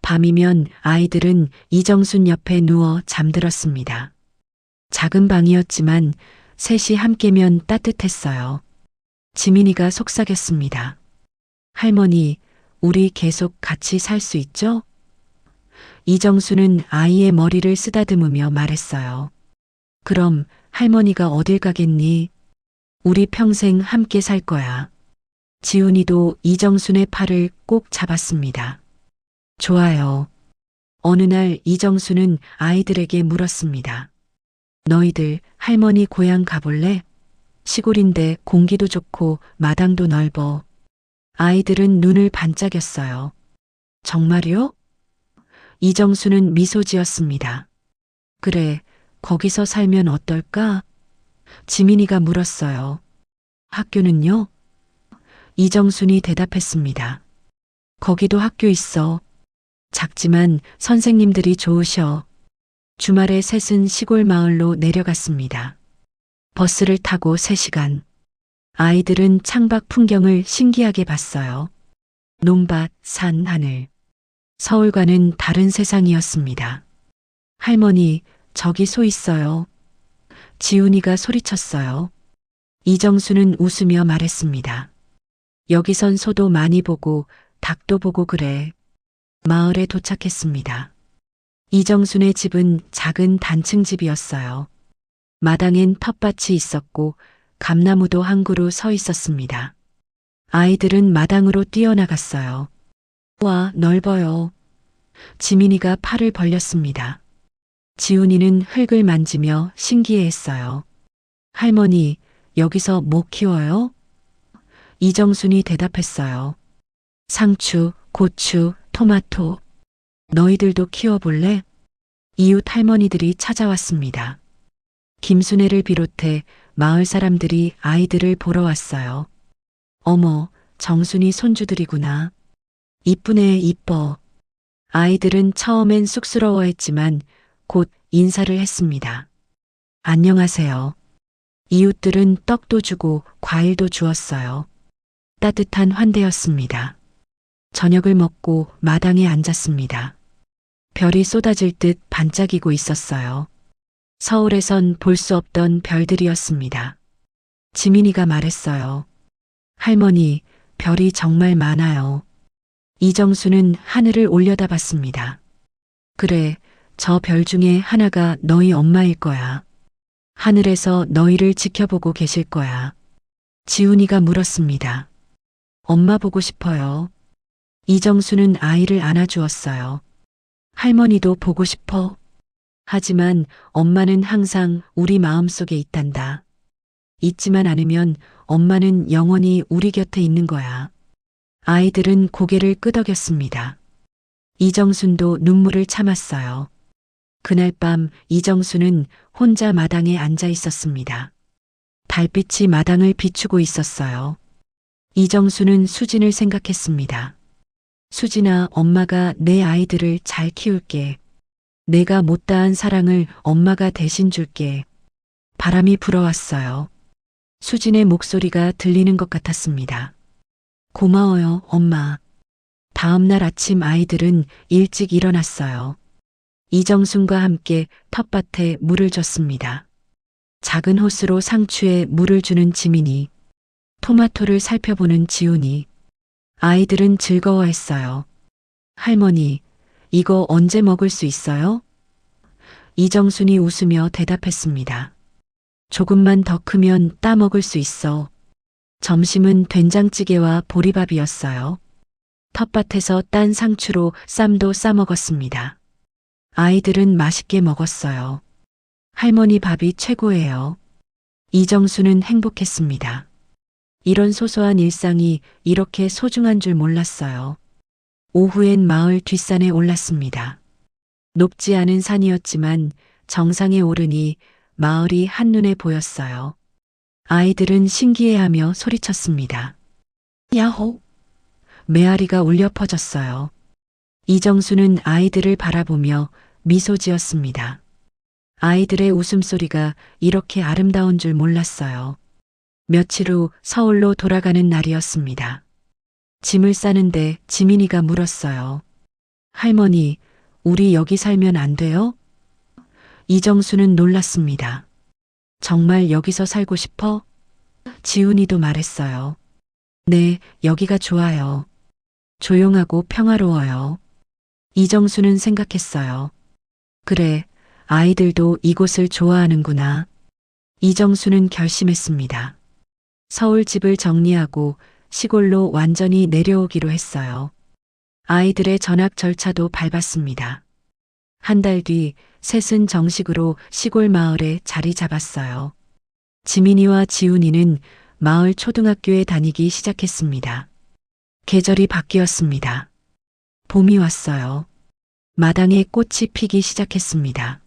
밤이면 아이들은 이정순 옆에 누워 잠들었습니다. 작은 방이었지만 셋이 함께면 따뜻했어요. 지민이가 속삭였습니다. 할머니, 우리 계속 같이 살 수 있죠? 이정수는 아이의 머리를 쓰다듬으며 말했어요. 그럼 할머니가 어딜 가겠니? 우리 평생 함께 살 거야. 지훈이도 이정순의 팔을 꼭 잡았습니다. 좋아요. 어느 날 이정수는 아이들에게 물었습니다. 너희들 할머니 고향 가볼래? 시골인데 공기도 좋고 마당도 넓어. 아이들은 눈을 반짝였어요. 정말요? 이정수는 미소 지었습니다. 그래, 거기서 살면 어떨까? 지민이가 물었어요. 학교는요? 이정순이 대답했습니다. 거기도 학교 있어. 작지만 선생님들이 좋으셔. 주말에 셋은 시골 마을로 내려갔습니다. 버스를 타고 3시간. 아이들은 창밖 풍경을 신기하게 봤어요. 논밭, 산, 하늘. 서울과는 다른 세상이었습니다. 할머니, 저기 소 있어요. 지훈이가 소리쳤어요. 이정수는 웃으며 말했습니다. 여기선 소도 많이 보고 닭도 보고 그래. 마을에 도착했습니다. 이정순의 집은 작은 단층 집이었어요. 마당엔 텃밭이 있었고 감나무도 한 그루 서 있었습니다. 아이들은 마당으로 뛰어나갔어요. 와, 넓어요. 지민이가 팔을 벌렸습니다. 지훈이는 흙을 만지며 신기해했어요. 할머니, 여기서 뭐 키워요? 이정순이 대답했어요. 상추, 고추, 토마토. 너희들도 키워볼래? 이웃 할머니들이 찾아왔습니다. 김순애를 비롯해 마을 사람들이 아이들을 보러 왔어요. 어머, 정순이 손주들이구나. 이쁘네, 이뻐. 아이들은 처음엔 쑥스러워했지만 곧 인사를 했습니다. 안녕하세요. 이웃들은 떡도 주고 과일도 주었어요. 따뜻한 환대였습니다. 저녁을 먹고 마당에 앉았습니다. 별이 쏟아질 듯 반짝이고 있었어요. 서울에선 볼 수 없던 별들이었습니다. 지민이가 말했어요. 할머니, 별이 정말 많아요. 이정수는 하늘을 올려다봤습니다. 그래, 저 별 중에 하나가 너희 엄마일 거야. 하늘에서 너희를 지켜보고 계실 거야. 지훈이가 물었습니다. 엄마 보고 싶어요. 이정수는 아이를 안아주었어요. 할머니도 보고 싶어. 하지만 엄마는 항상 우리 마음속에 있단다. 잊지만 않으면 엄마는 영원히 우리 곁에 있는 거야. 아이들은 고개를 끄덕였습니다. 이정순도 눈물을 참았어요. 그날 밤 이정수는 혼자 마당에 앉아 있었습니다. 달빛이 마당을 비추고 있었어요. 이정수는 수진을 생각했습니다. 수진아, 엄마가 내 아이들을 잘 키울게. 내가 못다한 사랑을 엄마가 대신 줄게. 바람이 불어왔어요. 수진의 목소리가 들리는 것 같았습니다. 고마워요, 엄마. 다음 날 아침 아이들은 일찍 일어났어요. 이정순과 함께 텃밭에 물을 줬습니다. 작은 호스로 상추에 물을 주는 지민이, 토마토를 살펴보는 지훈이. 아이들은 즐거워했어요. 할머니, 이거 언제 먹을 수 있어요? 이정순이 웃으며 대답했습니다. 조금만 더 크면 따먹을 수 있어. 점심은 된장찌개와 보리밥이었어요. 텃밭에서 딴 상추로 쌈도 싸먹었습니다. 아이들은 맛있게 먹었어요. 할머니 밥이 최고예요. 이정수는 행복했습니다. 이런 소소한 일상이 이렇게 소중한 줄 몰랐어요. 오후엔 마을 뒷산에 올랐습니다. 높지 않은 산이었지만 정상에 오르니 마을이 한눈에 보였어요. 아이들은 신기해하며 소리쳤습니다. 야호! 메아리가 울려 퍼졌어요. 이정수는 아이들을 바라보며 미소 지었습니다. 아이들의 웃음소리가 이렇게 아름다운 줄 몰랐어요. 며칠 후 서울로 돌아가는 날이었습니다. 짐을 싸는데 지민이가 물었어요. 할머니, 우리 여기 살면 안 돼요? 이정수는 놀랐습니다. 정말 여기서 살고 싶어? 지훈이도 말했어요. 네, 여기가 좋아요. 조용하고 평화로워요. 이정수는 생각했어요. 그래, 아이들도 이곳을 좋아하는구나. 이정수는 결심했습니다. 서울 집을 정리하고 시골로 완전히 내려오기로 했어요. 아이들의 전학 절차도 밟았습니다. 한 달 뒤 셋은 정식으로 시골 마을에 자리 잡았어요. 지민이와 지훈이는 마을 초등학교에 다니기 시작했습니다. 계절이 바뀌었습니다. 봄이 왔어요. 마당에 꽃이 피기 시작했습니다.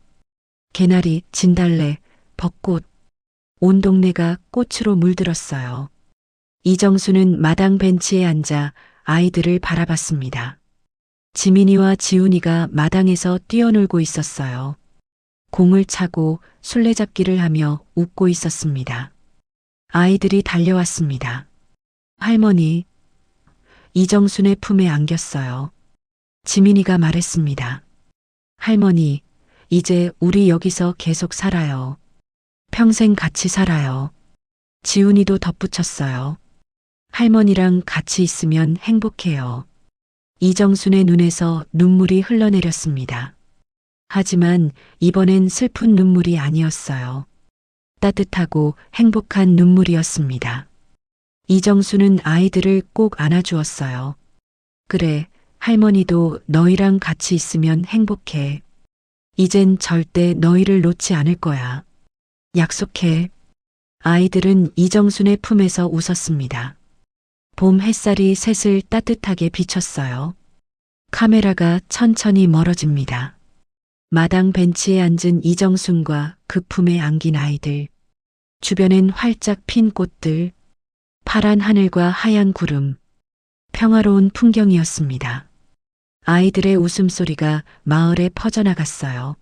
개나리, 진달래, 벚꽃. 온 동네가 꽃으로 물들었어요. 이정수는 마당 벤치에 앉아 아이들을 바라봤습니다. 지민이와 지훈이가 마당에서 뛰어놀고 있었어요. 공을 차고 술래잡기를 하며 웃고 있었습니다. 아이들이 달려왔습니다. 할머니, 이정순의 품에 안겼어요. 지민이가 말했습니다. 할머니, 이제 우리 여기서 계속 살아요. 평생 같이 살아요. 지훈이도 덧붙였어요. 할머니랑 같이 있으면 행복해요. 이정순의 눈에서 눈물이 흘러내렸습니다. 하지만 이번엔 슬픈 눈물이 아니었어요. 따뜻하고 행복한 눈물이었습니다. 이정수는 아이들을 꼭 안아주었어요. 그래, 할머니도 너희랑 같이 있으면 행복해. 이젠 절대 너희를 놓지 않을 거야. 약속해. 아이들은 이정순의 품에서 웃었습니다. 봄 햇살이 셋을 따뜻하게 비쳤어요. 카메라가 천천히 멀어집니다. 마당 벤치에 앉은 이정순과 그 품에 안긴 아이들. 주변엔 활짝 핀 꽃들, 파란 하늘과 하얀 구름, 평화로운 풍경이었습니다. 아이들의 웃음소리가 마을에 퍼져나갔어요.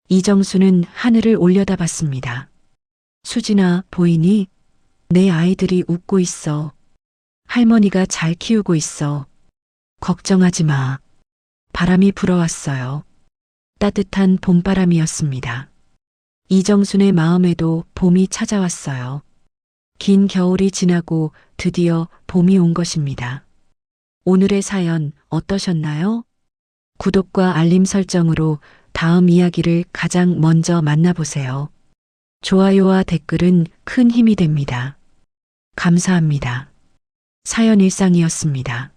이정수는 하늘을 올려다봤습니다. 수진아, 보이니? 내 아이들이 웃고 있어. 할머니가 잘 키우고 있어. 걱정하지 마. 바람이 불어왔어요. 따뜻한 봄바람이었습니다. 이정순의 마음에도 봄이 찾아왔어요. 긴 겨울이 지나고 드디어 봄이 온 것입니다. 오늘의 사연 어떠셨나요? 구독과 알림 설정으로 다음 이야기를 가장 먼저 만나보세요. 좋아요와 댓글은 큰 힘이 됩니다. 감사합니다. 사연 일상이었습니다.